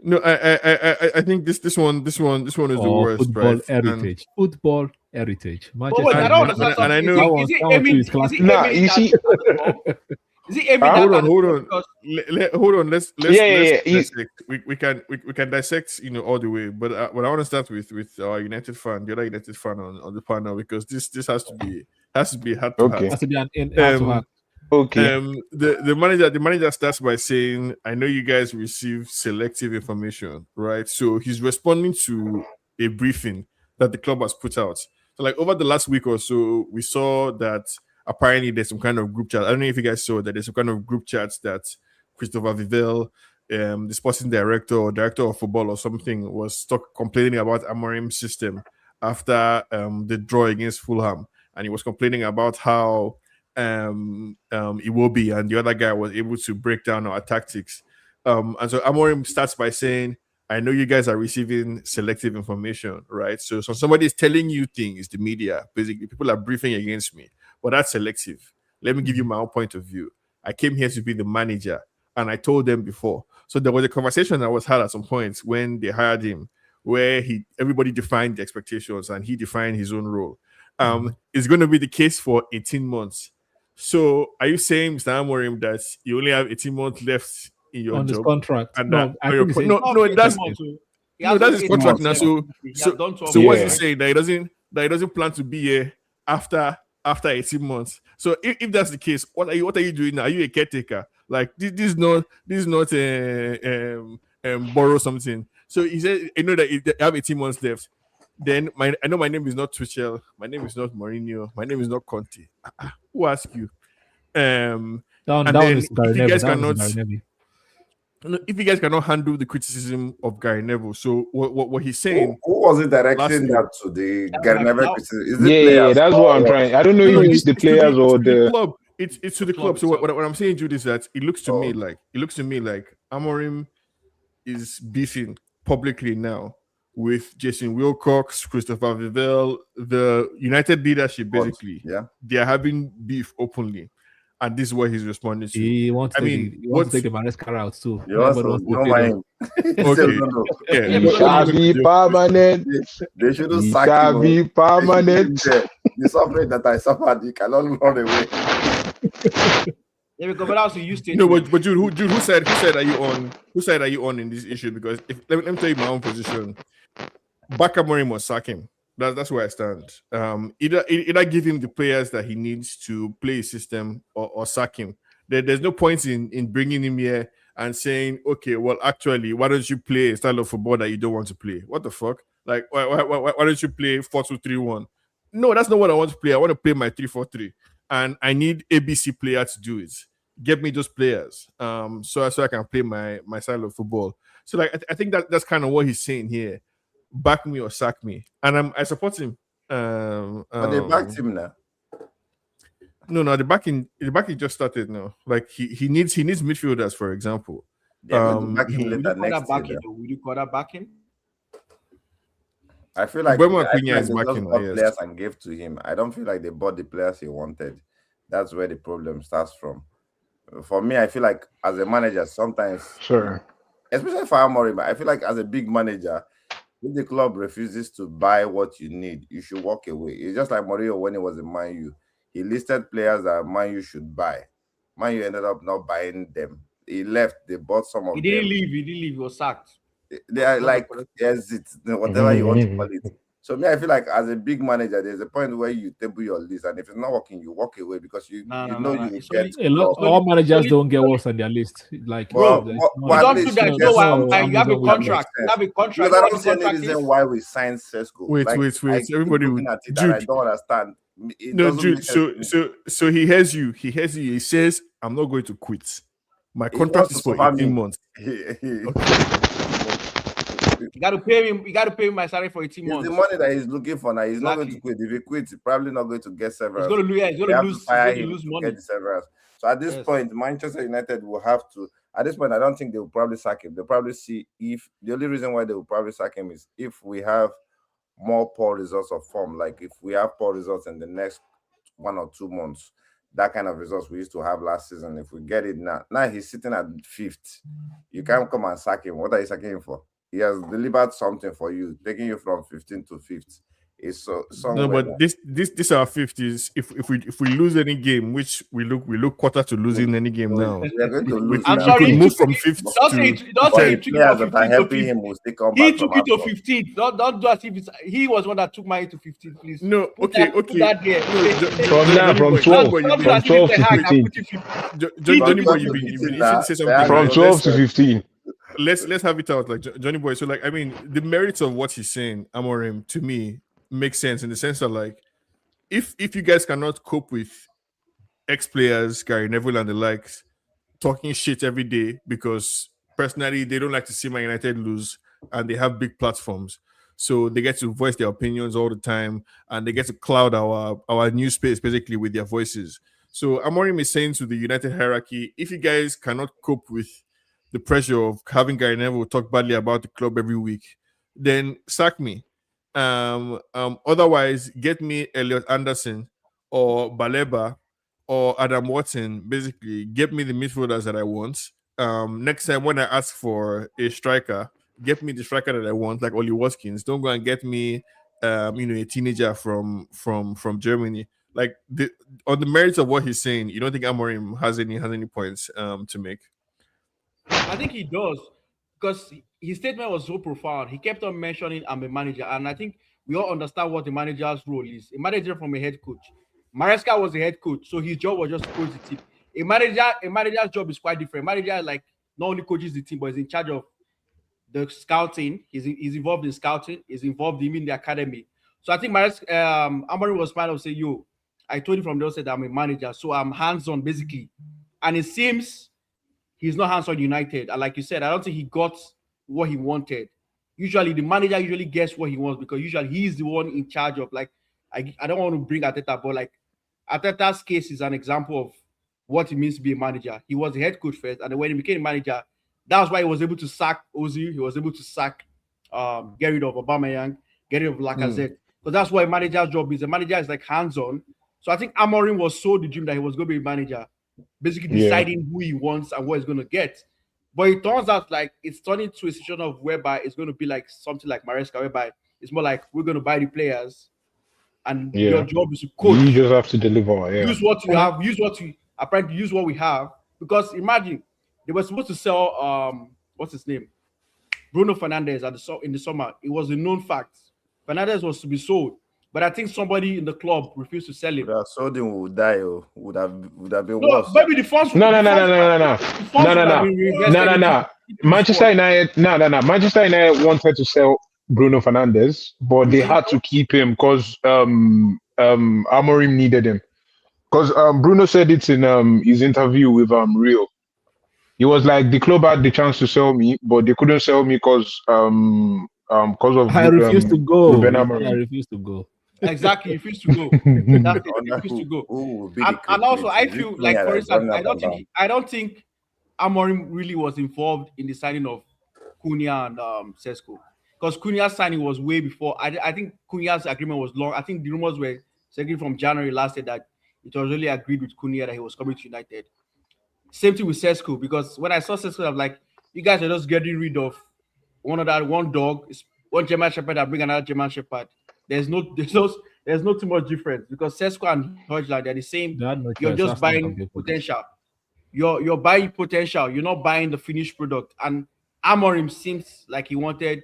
E: no, I think this one is the worst.
A: Football
E: right?
A: heritage. Football heritage.
D: Wait, I don't understand.
E: And I know.
D: Is it aiming? Is it
C: Nah,
D: aiming
C: you
D: at
C: see.
D: football? Is it aiming
E: Hold
D: at
E: on.
D: because-
E: Hold on. Let's
C: Yeah.
E: dissect. We can dissect, all the way. But I want to start with our United fan, the other United fan on the panel, because this has to be hard to
C: Okay.
E: have.
A: Has to be an in
C: Okay.
E: The manager starts by saying, "I know you guys receive selective information, right?" So he's responding to a briefing that the club has put out. So, like, over the last week or so, we saw that apparently there's some kind of group chat. I don't know if you guys saw that there's some kind of group chats that Christopher Vivell, the sporting director or director of football or something, was complaining about Amorim's system after the draw against Fulham, and he was complaining about how Iwobi and the other guy was able to break down our tactics. And so Amorim starts by saying, "I know you guys are receiving selective information, right? So somebody is telling you things, the media, basically, people are briefing against me, but that's selective. Let me give you my own point of view. I came here to be the manager, and I told them before." So there was a conversation that was had at some point when they hired him, where everybody defined the expectations and he defined his own role. It's going to be the case for 18 months. So are you saying, Mr. Amorim, that you only have 18 months left in your
A: on
E: job?
A: this contract?
E: And
A: No, I think it's
E: that's his contract now. So what's he
C: Yeah.
E: saying, that he doesn't plan to be here after 18 months? So if that's the case, what are you doing now? Are you a caretaker? Like, this is not borrow something. So he said, I know that you have 18 months left. Then I know my name is not Tuchel, my name is not Mourinho, my name is not Conte. Who asked you? And then if you guys cannot handle the criticism of Gary Neville, so what he's saying,
B: who was it directing that to the Gary Neville criticism? Is it
C: Yeah,
B: players
C: that's what I'm trying. I don't know if it's the players or the
E: club. It's to the club. So what I'm saying, Jude, is that it looks to me like Amorim is beefing publicly now with Jason Wilcox, Christopher Vivell, the United leadership. Basically, they are having beef openly, and this is what he's responding to.
A: He wants to take the Maresca route too.
B: You also don't mind.
E: Okay.
C: It shall be permanent.
B: They shouldn't
C: It
B: sack
C: shall
B: him.
C: be permanent.
B: The suffering that I suffered, you cannot run away.
E: No, but Jude, who said are you on? Who side are you on in this issue? Because let me tell you my own position. Back Amorim or sack him. That's where I stand. Either give him the players that he needs to play his system, or sack him. There's no point in bringing him here and saying, okay, well, actually, why don't you play a style of football that you don't want to play? What the fuck? Like, why don't you play 4-2-3-1? No, that's not what I want to play. I want to play my 3-4-3, and I need ABC player to do it. Get me those players, so I can play my style of football. So, like, I think that's kind of what he's saying here. back me or sack me, and I support him.
B: But they backed him now.
E: No, the backing just started now. Like he needs midfielders, for example.
B: They're going to back him later next year.
D: Would you call that backing?
B: I feel like
E: Bueno
B: they
E: Acuña is
B: just
E: backing,
B: bought
E: yes.
B: players and gave to him. I don't feel like they bought the players he wanted. That's where the problem starts from. For me, I feel like as a manager, sometimes,
C: Sure.
B: especially for Amorim, I feel like as a big manager, if the club refuses to buy what you need, you should walk away. It's just like Mourinho when he was in Man U. He listed players that Man U should buy. Man U ended up not buying them. He left. They bought some of them.
D: He didn't leave. He was sacked.
B: They are like exit, whatever you want to call it. So me, I feel like as a big manager, there's a point where you table your list, and if it's not working, you walk away because you get
A: all managers don't get what's on their list. Like,
D: you don't do that. You have a contract. You have a contract.
B: Because I don't see any reason why we signed Sesko.
E: Wait. Everybody,
B: I don't understand.
E: Jude. So he hears you. He says, "I'm not going to quit. My contract is for 18 months."
D: You got to pay him. You got to pay him my salary for 18 months.
B: It's the money that he's looking for now. He's not going to quit. If he quits, he's probably not going to get severance.
D: He's going to lose money.
B: So at this point, Manchester United will have to. At this point, I don't think they will probably sack him. They'll probably see if the only reason why they will probably sack him is if we have more poor results of form. Like if we have poor results in the next 1 or 2 months, that kind of results we used to have last season. If we get it now he's sitting at 5th. You can't come and sack him. What are you sacking him for? He has delivered something for you, taking you from 15th to 5th. It's
E: no, but this our 50s. If we lose any game, which we look quarter to losing any game now.
B: We are going to lose.
D: I'm sorry,
E: move from 5th to
D: don't say he took
B: players that are helping him will still come back.
D: He took it to 15th. Don't do as if he was one that took mine to 15th, please.
E: No, okay.
C: From 12 to 15.
E: Johnny Boy, you've been say something.
C: From 12 to 15.
E: Let's have it out, like Johnny Boy. So, like, I mean, the merits of what he's saying, Amorim, to me, makes sense in the sense that, like, if you guys cannot cope with ex-players, Gary Neville and the likes, talking shit every day because personally they don't like to see Man United lose and they have big platforms, so they get to voice their opinions all the time and they get to cloud our news space basically with their voices. So Amorim is saying to the United hierarchy, if you guys cannot cope with the pressure of having Gary Neville talk badly about the club every week, then sack me. Otherwise, get me Elliot Anderson or Baleba or Adam Watson. Basically, get me the midfielders that I want. Next time when I ask for a striker, get me the striker that I want, like Oli Watkins. Don't go and get me, a teenager from Germany. Like on the merits of what he's saying, you don't think Amorim has any points to make?
D: I think he does, because his statement was so profound. He kept on mentioning I'm a manager, and I think we all understand what the manager's role is. A manager from a head coach. Maresca was a head coach, so his job was just to coach the team. A manager's job is quite different. A manager like not only coaches the team, but is in charge of the scouting. He's involved in scouting. He's involved in the academy. So I think Amorim was trying to say, "Yo, I told you from the outset that I'm a manager, so I'm hands-on basically." And it seems he's not hands-on United. And like you said, I don't think he got what he wanted. Usually, the manager gets what he wants because usually he's the one in charge of, like, I don't want to bring Arteta, but like Arteta's case is an example of what it means to be a manager. He was the head coach first, and then when he became a manager, that's why he was able to sack Ozil. He was able to get rid of Aubameyang, get rid of Lacazette. Because that's what a manager's job is. A manager is like hands-on. So I think Amorim was sold the dream that he was going to be a manager, basically deciding who he wants and what he's going to get. But it turns out like it's turning to a situation of whereby it's going to be like something like Maresca, whereby it's more like we're going to buy the players and your job is to coach.
C: You just have to deliver. Yeah.
D: Use what you have. Use what we have. Because imagine they were supposed to sell what's his name? Bruno Fernandes in the summer. It was a known fact. Fernandes was to be sold. But I think somebody in the club refused to sell him.
B: Would have sold him, would die, or would have been
D: worse. Maybe the first. No.
C: Manchester United. Manchester United wanted to sell Bruno Fernandes, but they had to keep him because Amorim needed him. Because Bruno said it in his interview with Rio. He was like, the club had the chance to sell me, but they couldn't sell me because because of
A: I refuse to go.
C: Rúben
A: I
C: Amorim.
A: refuse to go.
D: Exactly, refuse to go. That's it.
B: Under
D: Refuse to go.
B: who will be the
D: And also, I
B: creative?
D: feel
B: Which
D: like,
B: player
D: for
B: that's
D: instance,
B: running up and down?
D: I don't think Amorim really was involved in the signing of Cunha and Sesko, because Cunha's signing was way before. I think Cunha's agreement was long. I think the rumors were circulating from January last year that it was really agreed with Cunha that he was coming to United. Same thing with Sesko, because when I saw Sesko, I was like, you guys are just getting rid of one dog, one German Shepherd and bring another German Shepherd. There's no too much difference, because Sesko and Højlund, they're the same.
A: No
D: You're
A: choice.
D: just
A: That's
D: buying potential. You're buying potential. You're not buying the finished product. And Amorim seems like he wanted,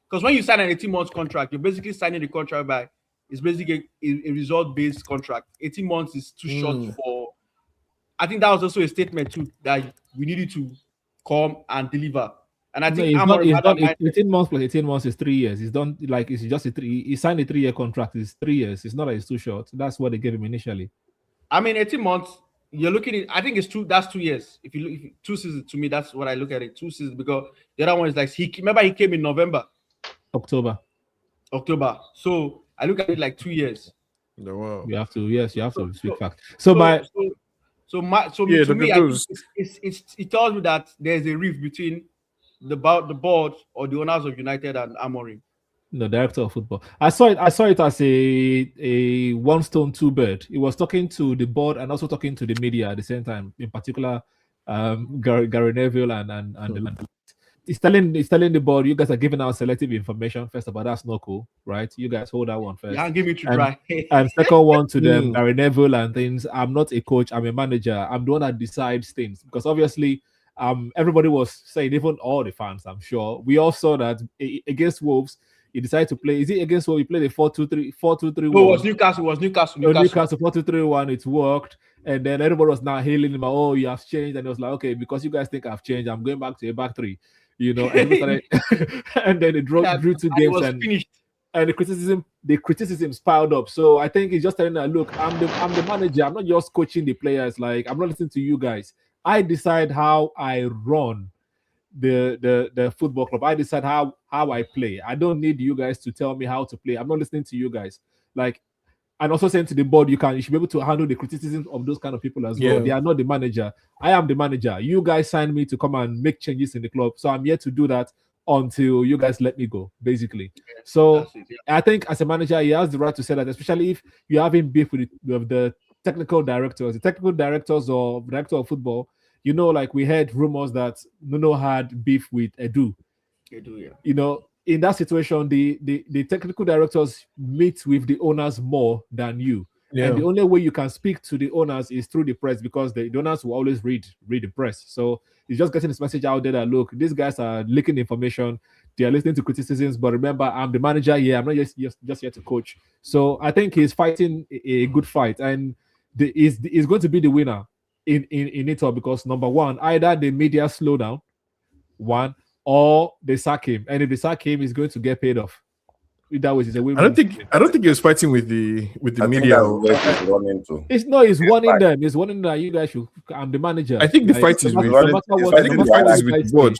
D: because when you sign an 18-month contract, you're basically signing the contract by, it's basically a result-based contract. 18 months is too short for. I think that was also a statement too, that we needed to come and deliver. And I think
A: it's
D: Amorim
A: not 18 months plus 18 months is 3 years. It's done, like, it's just he signed a 3-year contract. It's 3 years. It's not like it's too short. That's what they gave him initially.
D: I mean, 18 months, you're looking at, I think it's that's 2 years. If you look, 2 seasons, to me, that's what I look at it. 2 seasons, because the other one is like, remember he came in November.
A: October.
D: So I look at it like 2 years.
E: No, wow.
A: You have to speak fact.
D: To me, I think it tells me that there's a rift between the board or the owners of United and Amorim.
A: No, director of football. I saw it as a one stone, two bird. He was talking to the board and also talking to the media at the same time. In particular, Gary Neville and he's telling the board, you guys are giving out selective information. First of all, that's not cool, right? You guys hold that one first.
D: Yeah, give me to try.
A: And second one to them, Gary Neville and things. I'm not a coach. I'm a manager. I'm the one that decides things, because obviously, everybody was saying, even all the fans, I'm sure, we all saw that against Wolves. He decided to play. Is it against what we played? A 4-2-3.
D: No, it was Newcastle.
A: 4-2-3-1. It worked, and then everybody was now hailing him. Oh, you have changed, and it was like, okay, because you guys think I've changed, I'm going back to a back three. You know, and, and then they drew 2 games, and the criticism piled up. So I think he's just telling them, look, I'm the manager. I'm not just coaching the players. Like, I'm not listening to you guys. I decide how I run the football club. I decide how I play. I don't need you guys to tell me how to play. I'm not listening to you guys. Like, and also saying to the board, you should be able to handle the criticism of those kind of people as well. They are not the manager. I am the manager. You guys signed me to come and make changes in the club, so I'm here to do that until you guys let me go, basically. So I think as a manager, he has the right to say that, especially if you're having beef with the technical directors, or director of football. You know, like we heard rumors that Nuno had beef with Edu. You know, in that situation, the technical directors meet with the owners more than you. Yeah. And the only way you can speak to the owners is through the press, because the owners will always read the press. So he's just getting this message out there that, look, these guys are leaking information. They are listening to criticisms, but remember, I'm the manager here. I'm not just here to coach. So I think he's fighting a good fight, and he's going to be the winner in it all, because number one, either the media slow down, or they sack him, and if they sack him, he's going to get paid off. That was a win.
E: I don't think he was fighting with the media.
A: He's warning them. He's warning that you guys should. I'm the manager.
E: I think the fight is with the board.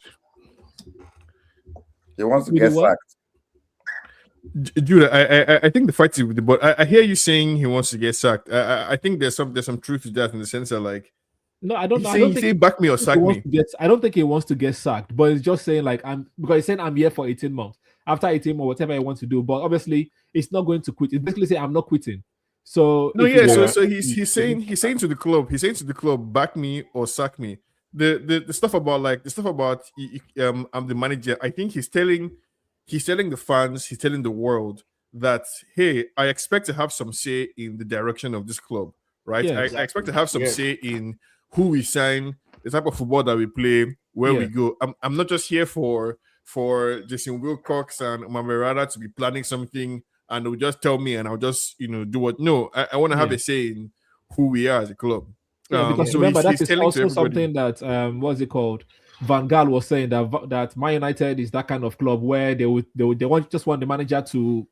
B: He wants to get sacked.
E: Dude, I think the fight is with the board. I hear you saying he wants to get sacked. I think there's some truth to that, in the sense that, like,
A: no, I don't.
E: He's saying back me or sack me.
A: I don't think he wants to get sacked, but he's just saying, like, because he's saying I'm here for 18 months. After 18 months, whatever he wants to do, but obviously it's not going to quit. It's basically saying I'm not quitting. So
E: no, yeah. So he's saying to the club, back me or sack me. The stuff about I'm the manager. I think he's telling the fans, he's telling the world that, hey, I expect to have some say in the direction of this club, right? Yeah, exactly. I expect to have some say in who we sign, the type of football that we play, where we go. I'm not just here for Jason Wilcox and Mamerada to be planning something and they'll just tell me and I'll just do what. No, I want to have a say in who we are as a club.
A: Because so remember, that is also something that what's it called? Van Gaal was saying that Man United is that kind of club where they want the manager to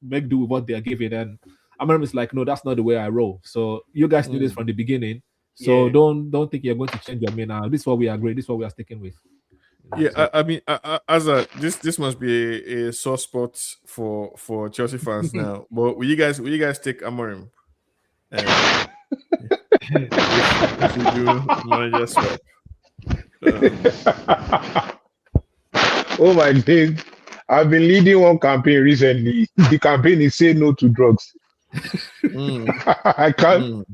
A: make do with what they are given, and Amorim is like, no, that's not the way I roll. So you guys knew this from the beginning. So don't think you're going to change your mind now. This is what we agree. This is what we are sticking with.
E: Yeah, I mean, this must be a sore spot for Chelsea fans now. But will you guys take Amorim? If you do manager swap.
C: Oh my days. I've been leading one campaign recently. The campaign is say no to drugs. I can't. No.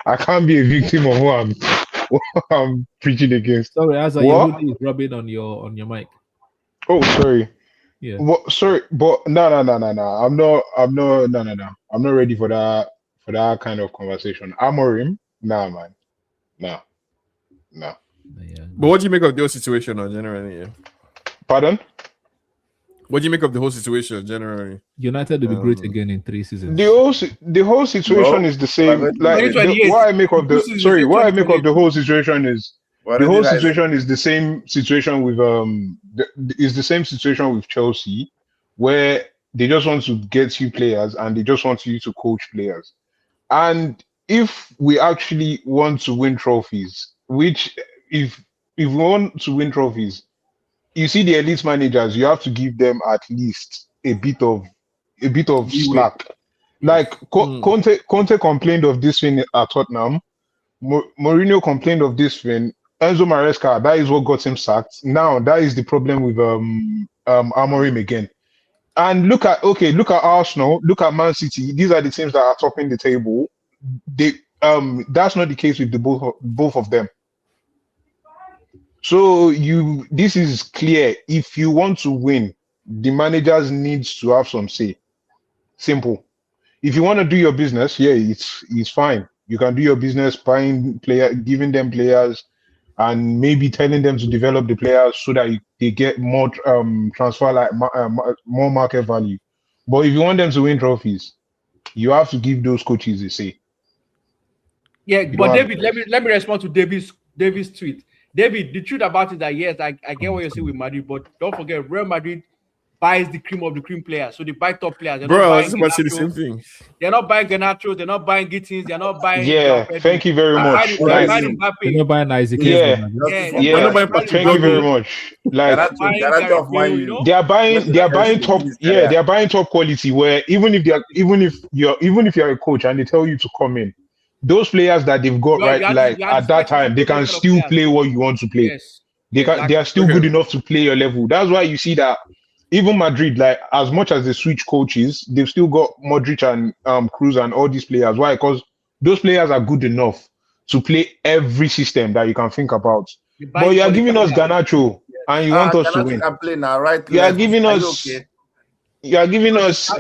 C: I can't be a victim of who I'm preaching against.
A: Sorry, Asa, your hoodie is rubbing on your mic.
C: Oh, sorry.
A: Yeah.
C: What? Sorry, but no. I'm not ready for that kind of conversation. Amorim, nah, man, no.
A: Yeah.
E: But what do you make of the whole situation, generally? Yeah?
C: Pardon?
E: What do you make of the whole situation, generally?
A: United will be great again in 3 seasons.
C: The whole situation is the same. Like what I make of the whole situation is the whole situation is the same situation with is the same situation with Chelsea, where they just want to get you players and they just want you to coach players. And if we actually want to win trophies, which if we want to win trophies, you see the elite managers, you have to give them at least a bit of slack. Like Conte complained of this thing at Tottenham. Mourinho complained of this thing. Enzo Maresca, that is what got him sacked. Now that is the problem with Amorim again. And look at Arsenal, look at Man City. These are the teams that are topping the table. That's not the case with the both of them. So this is clear. If you want to win, the managers needs to have some say. Simple. If you want to do your business, yeah, it's fine. You can do your business, buying giving them players, and maybe telling them to develop the players so that they get more transfer more market value. But if you want them to win trophies, you have to give those coaches a say.
D: Yeah, but David, let me respond to David's tweet. David, the truth about it that yes, I get what you're saying with Madrid, but don't forget Real Madrid buys the cream of the cream players. So they buy top players.
E: Bro, I was about to say the same thing.
D: They're not buying Garnacho, they're not buying Gittins, they're not buying.
C: Yeah, thank you very much.
A: They're not buying Isaac.
C: Yeah, thank you very much. Like they are buying top. Yeah, they are buying top quality. Where even if you're a coach and they tell you to come in, those players that they've got at that time, they can still play what you want to play.
D: Yes,
C: they are still good enough to play your level. That's why you see that even Madrid, like as much as they switch coaches, they've still got Modric and Cruz and all these players. Why? Because those players are good enough to play every system that you can think about. But you are giving us Garnacho and you want us to win. You are giving us. You are giving us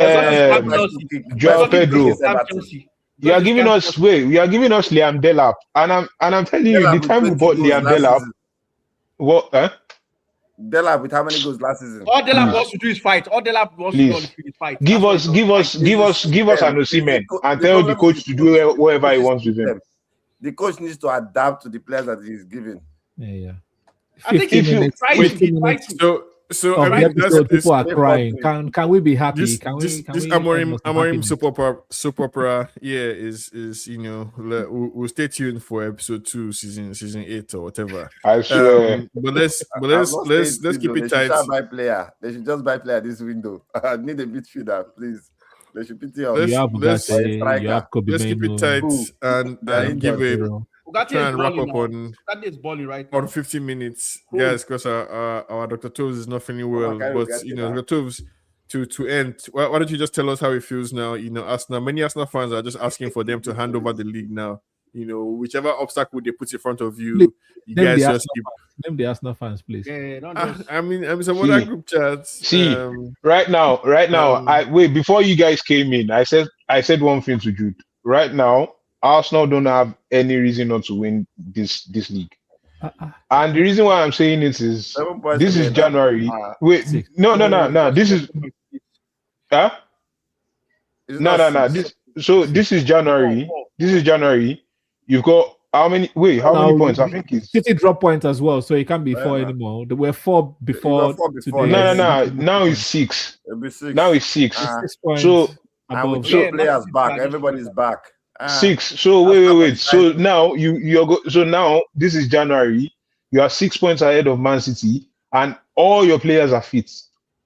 C: Joao Pedro. You are giving us Liam Delap, and I'm telling you, the time we bought Liam Delap, what?
B: Delap with how many goals last season?
D: All Delap wants to do is fight. All Delap wants to do is fight.
C: Give us an Osimhen and tell the coach to do whatever he wants with him.
B: The coach needs to adapt to the players that he's given.
A: Yeah.
D: I think if you try to.
E: So I mean,
A: people are crying. Can we be happy?
E: This Amorim soap opera, is we'll stay tuned for episode 2, season 8 or whatever.
C: I swear.
E: But let's keep it tight.
B: They should just buy player this window. I need a midfielder, please. They should put
E: let's keep it tight and give a. Try and wrap up on 15 minutes, guys, because our Dr. Toves is not feeling well. But Dr. Toves, to end, why don't you just tell us how it feels now? Arsenal, many Arsenal fans are just asking for them to hand over the league now. Whichever obstacle they put in front of you, you guys just keep.
A: Name the Arsenal fans, please.
E: I mean, some other group chats.
C: Right now, before you guys came in, I said one thing to Jude. Right now, Arsenal don't have any reason not to win this league. And the reason why I'm saying it is this is January. No. This is This is January. This is January. You've got how many points? I think it's
A: City drop points as well, so it can't be 4 anymore. There were 4 before today.
C: No. Now it's 6.
B: It'll be 6.
C: Now it's 6.
A: 6 points.
C: So
B: and with 2 players back, everybody's back.
C: 6. So wait. So now so now this is January. You are 6 points ahead of Man City, and all your players are fit.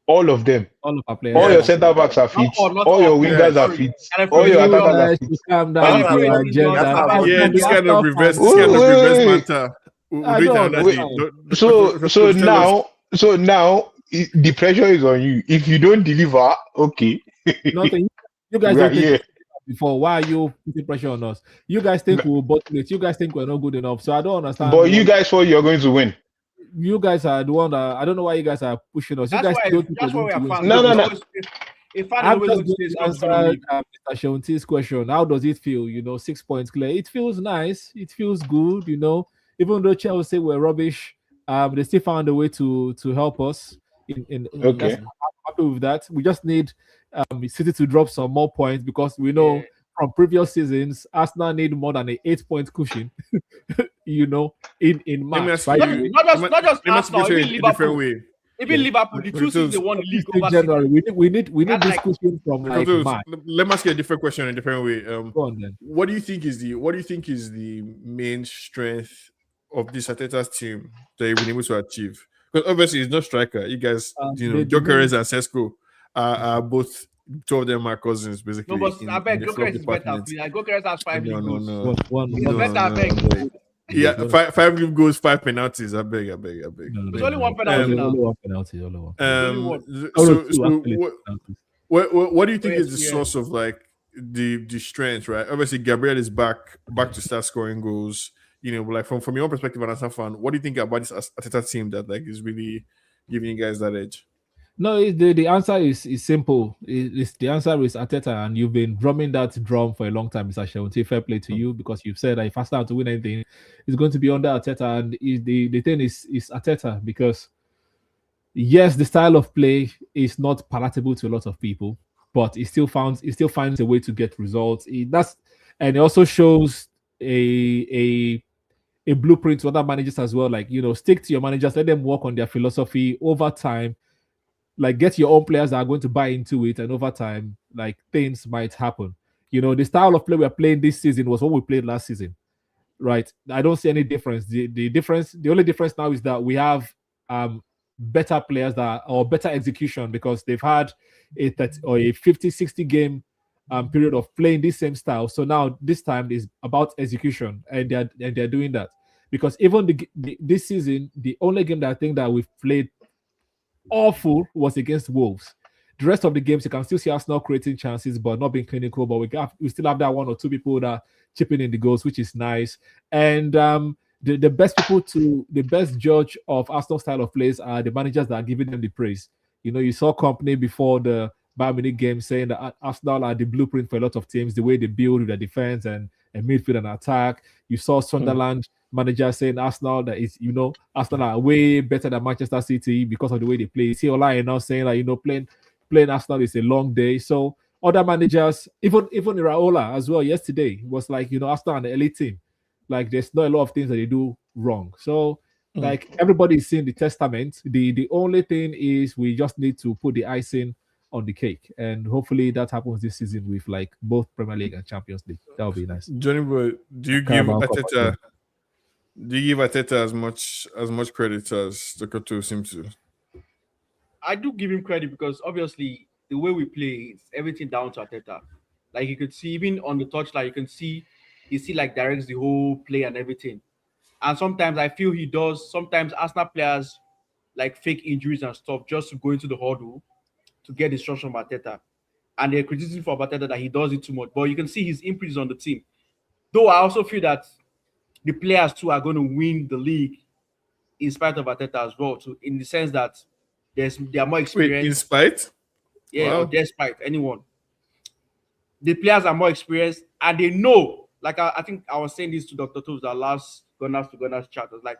C: All of them.
A: All of our players.
C: All your centre backs are fit.
D: Not
C: all your
D: all.
C: wingers are
D: Sorry.
C: fit.
D: And
C: All your
A: You
C: attackers are
A: guys
C: fit.
A: should calm down with your agenda.
E: Yeah, this kind of reverse
C: Wait.
E: banter. We'll
A: I
E: do it
A: don't
E: another day.
A: understand.
C: So now the pressure is on you. If you don't deliver, okay.
A: Nothing. You guys
C: We are
A: don't think
C: here.
A: before. Why are you putting pressure on us? You guys think we'll bottle it. You guys think we're not good enough. So I don't understand.
C: But you guys thought you're going to win.
A: You guys are the one that I don't know why you guys are pushing us. You guys don't think
D: That's why we are fans.
C: No.
D: If fan
A: I'm
D: always
A: just
D: says
A: going to answer Mr. Shonti's question. How does it feel? 6 points clear. It feels nice. It feels good. Even though Chelsea were rubbish, they still found a way to help us.
C: Okay.
A: I'm happy with that. We just need City to drop some more points because we know from previous seasons, Arsenal need more than an 8-point cushion. in March.
D: Not just Arsenal, even Liverpool.
E: Way.
D: Even Liverpool, the 2 seasons they won the league over
A: January. We need this cushion from March.
E: Let me ask you a different question in a different way.
A: Go on then.
E: What do you think is the main strength of this Arteta's team that you've been able to achieve? Because obviously it's not striker. You guys, Gyökeres and Sesko are both. 2 of them are cousins, basically.
D: No, but I bet Gyökeres is better. Gyökeres has 5 league goals.
E: No. Yeah, 5 league goals, 5 penalties. I beg.
D: There's only one penalty now.
A: Only one penalty.
E: What do you think is the source of the strength? Right. Obviously, Gabriel is back to start scoring goals. From your own perspective, as a fan, what do you think about this Arteta team that is really giving you guys that edge?
A: No, the answer is simple. The answer is Arteta, and you've been drumming that drum for a long time, Mr. Shewonti. Fair play to you, because you've said that if Arsenal to win anything, it's going to be under Arteta, and the thing is Arteta, because yes, the style of play is not palatable to a lot of people, but he still finds a way to get results. And it also shows a blueprint to other managers as well. Stick to your managers, let them work on their philosophy over time. Get your own players that are going to buy into it, and over time, things might happen. The style of play we're playing this season was what we played last season, right? I don't see any difference. The only difference now is that we have better players or better execution, because they've had a 50-60 game period of playing this same style. So now this time is about execution, and they're doing that. Because even this season, the only game that I think that we've played awful was against Wolves. The rest of the games, you can still see Arsenal creating chances, but not being clinical. But we still have that 1 or 2 people that are chipping in the goals, which is nice. And the best judge of Arsenal style of plays are the managers that are giving them the praise. You saw Company before the Bayern Munich game saying that Arsenal are the blueprint for a lot of teams, the way they build with their defense and midfield and attack. You saw Sunderland manager saying Arsenal Arsenal are way better than Manchester City because of the way they play. See Olai now saying playing Arsenal is a long day. So other managers, even Iraola as well yesterday was Arsenal an elite team. There's not a lot of things that they do wrong. So everybody is seeing the testament. The only thing is we just need to put the icing on the cake, and hopefully that happens this season with both Premier League and Champions League. That would be nice.
E: Johnny boy, do you give Arteta as much credit as the Koto seems to?
D: I do give him credit, because obviously the way we play, it's everything down to Arteta. You could see even on the touchline, you can see he directs the whole play and everything. And sometimes I feel he does. Sometimes Arsenal players fake injuries and stuff just to go into the huddle to get instruction from Arteta. And they're criticism for Arteta that he does it too much. But you can see his imprint on the team. Though I also feel that the players too are going to win the league in spite of Arteta as well, too, in the sense that they are more experienced.
E: Wait, in spite?
D: Yeah, wow. Or despite anyone. The players are more experienced, and they know. I think I was saying this to Dr. Toves, that last Gunners to Gunners chat. I was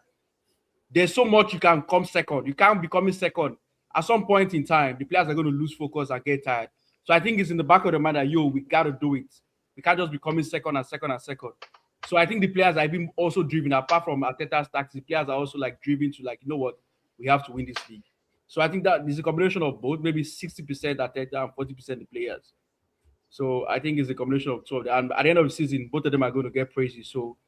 D: there's so much you can come second. You can't be coming second. At some point in time, the players are going to lose focus and get tired. So I think it's in the back of the mind that, we got to do it. We can't just be coming second and second and second. So I think the players are even also driven, apart from Arteta's tactics, the players are also driven to you know what, we have to win this league. So I think that there's a combination of both, maybe 60% Arteta and 40% the players. So I think it's a combination of two of them. And at the end of the season, both of them are going to get praises. So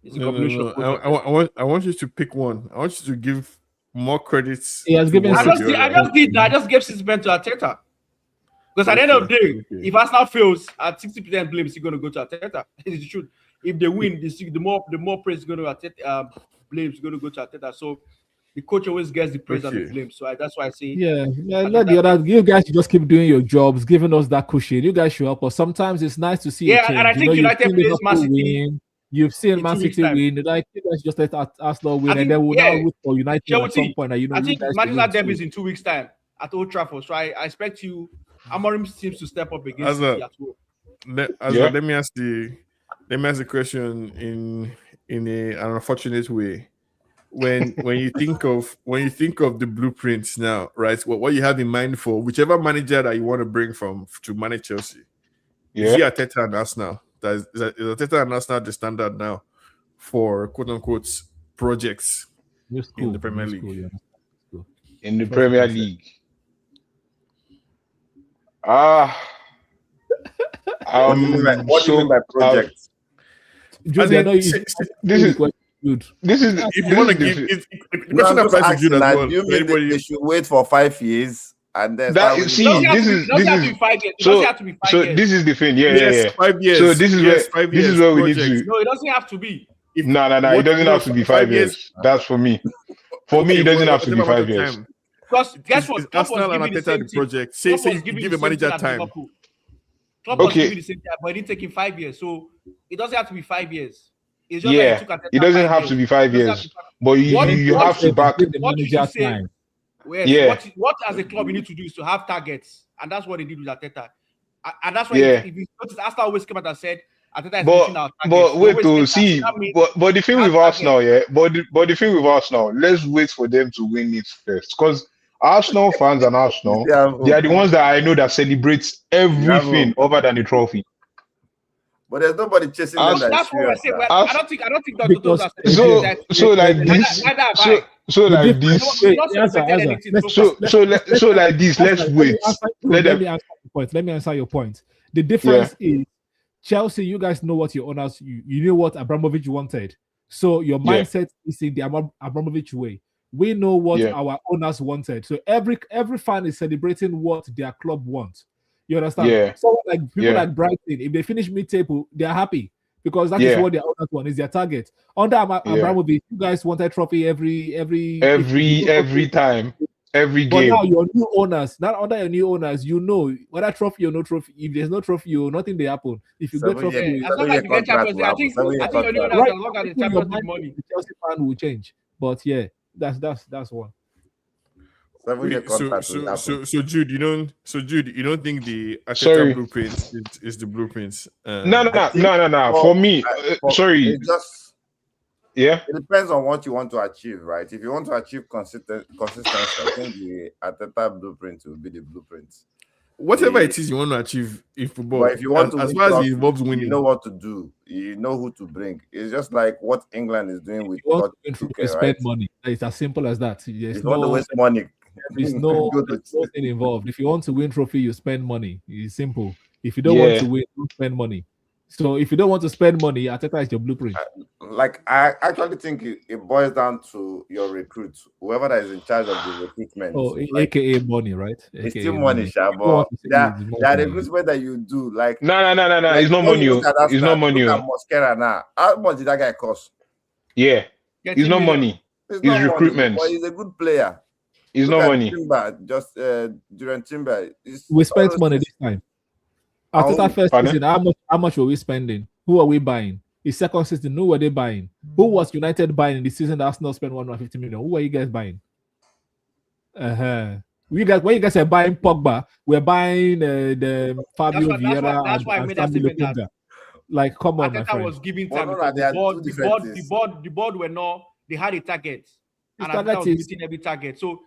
D: it's a combination of both of them.
E: I want you to pick one. I want you to give more credits.
A: He has given.
D: I just gave 60% to Arteta. Because at the end of the day, if Arsenal fails, at 60% blame is going to go to Arteta. It's the truth. If they win, the more praise is going to Arteta. Blame is going to go to Arteta. So the coach always gets the praise and the blame. So that's why I say,
A: let the other. You guys just keep doing your jobs, giving us that cushion. You guys should help us. Sometimes it's nice to see.
D: Yeah, and I think United plays Man City.
A: You've seen Man City win. Like you guys just let Arsenal win, and then we'll now root for United at some point. And,
D: I think Manchester Derby is in 2 weeks' time at Old Trafford. So I expect you. Amorim seems to step up against City at home.
E: Let me ask the question in an unfortunate way. When you think of the blueprints now, right? What you have in mind for whichever manager that you want to bring to manage Chelsea, is he Arteta and Arsenal? Is Arteta and Arsenal the standard now for quote unquote projects in the Premier League?
C: In the Premier League,
B: what do you mean by projects?
A: This is good.
E: This is if you want to give the question applies to Jude as well.
B: They should wait for 5 years and then
C: this is
D: 5 years. It doesn't have to be 5 years.
C: This is the thing.
E: 5 years.
C: So this is where we need to.
D: No, it doesn't have to be.
C: No. It doesn't have to be 5 years. That's for me. For me, it doesn't have to be 5 years.
D: Because guess what?
E: Arsenal and Arteta the project. Say you give a manager time.
D: Club was giving the same time, but it didn't take him 5 years. So it doesn't have to be 5 years. It's just
C: it doesn't have to be 5 years. But you have to back
A: the manager time.
D: What as a club you need to do is to have targets, and that's what they did with Arteta. And that's why if you notice, Arsenal always came out and said Arteta is pushing our targets.
C: But wait to see. But the thing with Arsenal, But the thing with Arsenal, let's wait for them to win it first, because Arsenal fans and Arsenal, they are the ones that I know that celebrates everything other than the trophy.
B: But there's nobody chasing them.
D: That's what I say. I don't think Dr. Toes has
C: so like this. So like this. So like this. Let's wait.
A: Let me answer your point. The difference is Chelsea. You guys know what your owners. You know what Abramovich wanted. So your mindset is in the Abramovich way. We know what our owners wanted. So every fan is celebrating what their club wants. You understand?
C: Yeah.
A: So like people like Brighton, if they finish mid-table, they are happy because that is what their owners want, is their target. Under Abramovich, you guys wanted trophy every
C: time, every game.
A: But now your new owners, not under your new owners, you know whether trophy or no trophy. If there's no trophy, nothing they happen. If you get trophy,
D: as long as you get Champions, I think your new owners, as long as the Champions League money,
A: the Chelsea fan will change. But that's one.
E: So Jude, you don't think the Arteta blueprint is the blueprint?
C: No. For me, sorry.
B: It depends on what you want to achieve, right? If you want to achieve consistency, I think the Arteta blueprint will be the blueprint.
E: Whatever it is you want to achieve in football,
B: but if you want
E: as far as it involves winning,
B: you know what to do. You know who to bring. It's just like what England is doing with
A: spend money. It's as simple as that.
B: There's no waste money.
A: There's nothing involved. If you want to win trophy, you spend money. It's simple. If you don't want to win, don't spend money. So if you don't want to spend money, Arteta is your blueprint.
B: Like I actually think it boils down to your recruits, whoever that is in charge of the recruitment.
A: Oh, AKA money, right?
B: It's still money, Shabo. There are recruitment that you do. Like
C: no. Like, it's not money. It's not money.
B: Mosquera now. How much did that guy cost?
C: Yeah, it's not money. It's recruitment.
B: But he's a good player.
C: It's not money.
B: Timber, during Timber,
A: we spent money this time. After first season, how much were we spending? Who are we buying? His second season, who were they buying? Who was United buying in the season that Arsenal spent 150 million? Who are you guys buying? When you guys are buying Pogba, we're buying the Fabio Vieira.
D: That's why I made that statement.
A: Like, come on, my friend.
D: Was giving time. The board were not. They had a target. And Arteta was meeting every target. So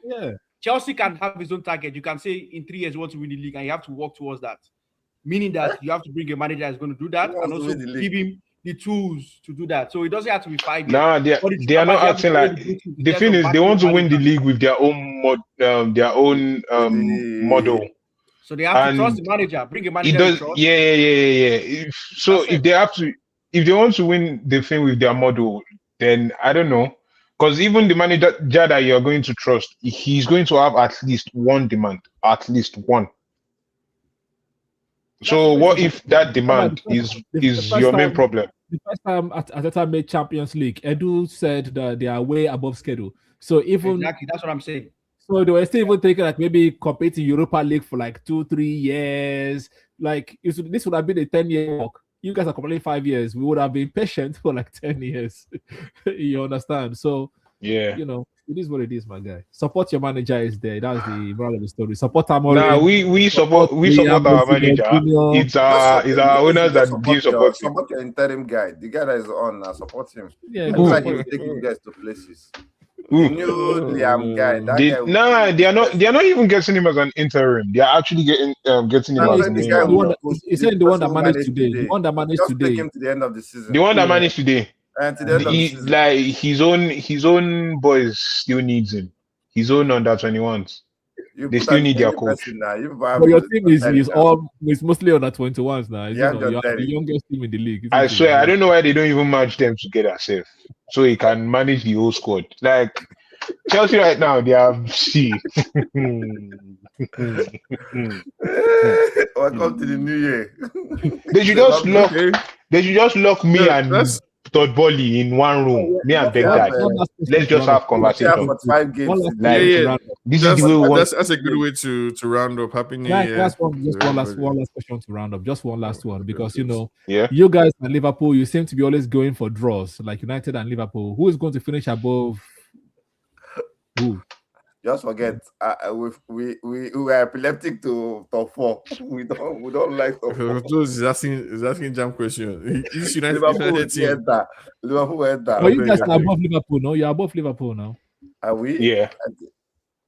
D: Chelsea can have his own target. You can say in 3 years you want to win the league, and you have to work towards that. Meaning that you have to bring a manager that's going to do that, and also give him the tools to do that. So it doesn't have to be 5 years.
C: No, they are not acting like the thing is they want to win the league with their own model.
D: So they have to trust the manager. Bring a manager.
C: It does. Yeah. If they want to win the thing with their model, then I don't know. Because even the manager that you're going to trust, he's going to have at least one demand. At least one. So what if that demand is your main problem?
A: The first time Arteta made Champions League, Edu said that they are way above schedule. So even
D: exactly, that's what I'm saying.
A: So they were still even thinking like maybe competing Europa League for like 2-3 years. Like this would have been a 10-year walk. You guys are completing 5 years. We would have been patient for like 10 years. You understand? So
C: yeah,
A: it is what it is, my guy. Support your manager is there. That's the moral of the story. Support Amorim.
C: Nah, we support our manager. It's our owners that give support.
B: Support your interim guy. The guy that is on, support him.
A: Yeah,
B: it looks like he's taking you guys to places. The new Liam guy.
C: They are not even getting him as an interim. They are actually getting him as an interim.
A: He's saying the one that managed today. The one that managed today.
B: Take him to the end of the season.
C: The one that managed today.
B: And to the end of the season.
C: Like his own boys still needs him. His own under 21s. They still need their coach.
A: But your team is mostly under 21s now. You are the youngest team in the league.
C: I swear, I don't know why they don't even match them together, safe, so he can manage the whole squad. Like Chelsea right now, they have
B: Welcome to the new year.
C: They should just lock me and Todd Bolly in one room. Me and Begdad. Let's just have conversation. This is the way we want.
E: That's a good way to round up. Happy New Year.
A: That's one last question to round up. Just one last one, because
C: yeah,
A: you guys and Liverpool, you seem to be always going for draws, like United and Liverpool. Who is going to finish above who?
B: Just forget, we are epileptic to top 4. We don't like top 4.
E: Is asking jam question.
B: Liverpool enter.
A: Oh, you guys are above Liverpool, no? You're above Liverpool now.
B: Are we?
C: Yeah.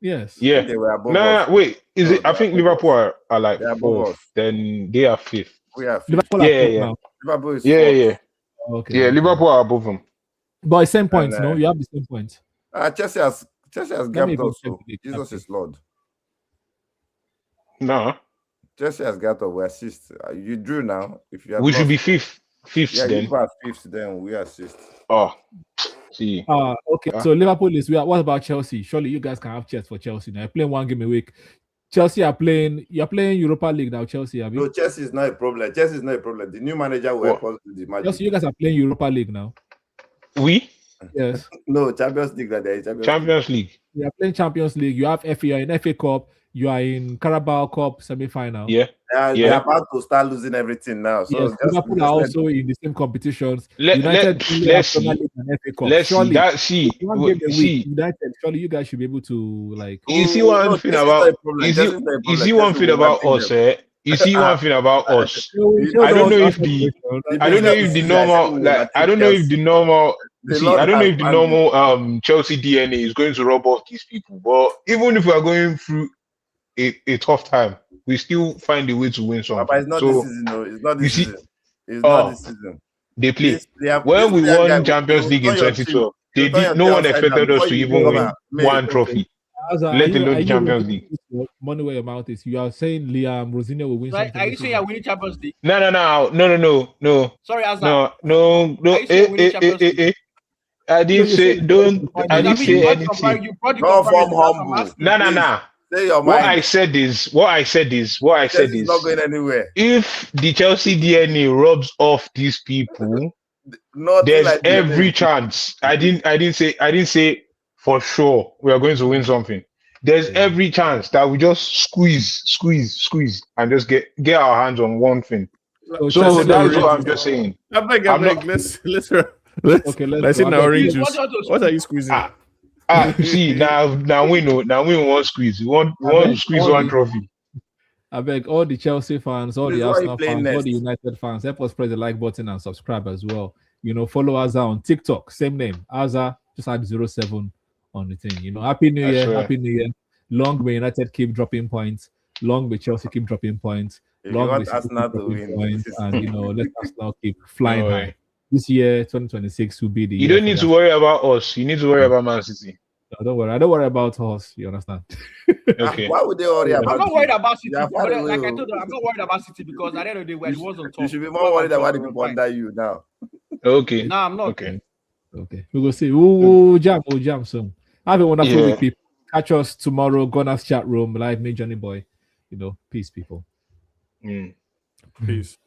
A: Yes.
C: Yeah.
B: They were above
C: us. Wait. Is it? I think Liverpool are like
B: fourth.
C: Then they are fifth.
B: We are fifth.
A: Liverpool
C: yeah.
B: Liverpool is
C: yeah.
B: fourth.
C: Yeah.
A: Okay.
C: Yeah. Liverpool are above them.
A: But same points, no? You have the same points.
B: Chelsea has gapped us. Jesus is Lord.
C: No.
B: Chelsea has got over assist. You drew now. If you
C: we should be fifth.
B: Yeah,
C: then.
B: You are fifth. Then we are sixth.
C: Oh, see.
A: Okay. So Liverpool is. What about Chelsea? Surely you guys can have chats for Chelsea now. You're playing one game a week. Chelsea are playing. You're playing Europa League now. Chelsea, have you?
B: No, Chelsea is not a problem. Chelsea is not a problem. The new manager will help us with the magic.
A: Chelsea, you guys are playing Europa League now.
C: We.
A: Yes.
B: No, Champions League.
C: Champions League.
A: You are playing Champions League. You have FA. You are in FA Cup. You are in Carabao Cup semi-final.
C: Yeah.
B: They're about to start losing everything now. So
A: yes, Liverpool are also in the same competitions.
C: Let's see.
A: United, surely you guys should be able to like.
C: You see one thing about us, eh? You see one thing about us. I don't know if the normal Chelsea DNA is going to rub off these people. But even if we are going through a tough time, we still find a way to win something.
B: But it's not this season, no. It's not this season. It's not this season.
C: They play. When we won Champions League in 2012, no one expected us to even win one trophy. Let alone Champions League.
A: Money where your mouth is. You are saying Liam Rosinha will win something.
D: Are you saying you're winning Champions League?
C: No.
D: Sorry, Azza.
C: No. I didn't say don't. I didn't say anything.
B: Don't form humble.
C: No.
B: Say your mind.
C: What I said is.
B: It's not going anywhere.
C: If the Chelsea DNA rubs off these people, there's like every chance. I didn't say for sure we are going to win something. There's every chance that we just squeeze and just get our hands on one thing. So that's what I'm just saying.
E: I beg. Let's see now orange juice. What are you squeezing?
C: See now we know. Now we want squeeze. We want to squeeze one trophy.
A: I beg all the Chelsea fans, all the Arsenal fans, all the United fans, help us press the like button and subscribe as well. Follow Azza on TikTok, same name, Azza, just add 07 on the thing. Happy New Year, Happy New Year. Long may United keep dropping points. Long may Chelsea keep dropping points. Long may
B: Arsenal to win
A: points, and let Arsenal keep flying high. This year, 2026 will be the.
C: You don't need to worry about us. You need to worry about Man City.
A: No, don't worry. I don't worry about us. You understand?
C: Okay.
B: Why would they worry about
D: I'm not worried
B: you?
D: about City.
B: You are far away,
D: Like I
B: oh.
D: told you, I'm not worried about City because at the end of the day, when it was on top,
B: You should be more worried about the people
D: fine.
B: under you now.
C: Okay.
D: No, I'm not.
C: Okay.
A: Okay. We will see. We'll jam soon. Have a wonderful
C: Yeah.
A: week, people. Catch us tomorrow. Gunners chat room live. Me, Johnny Boy. Peace, people.
C: Mm.
E: Peace.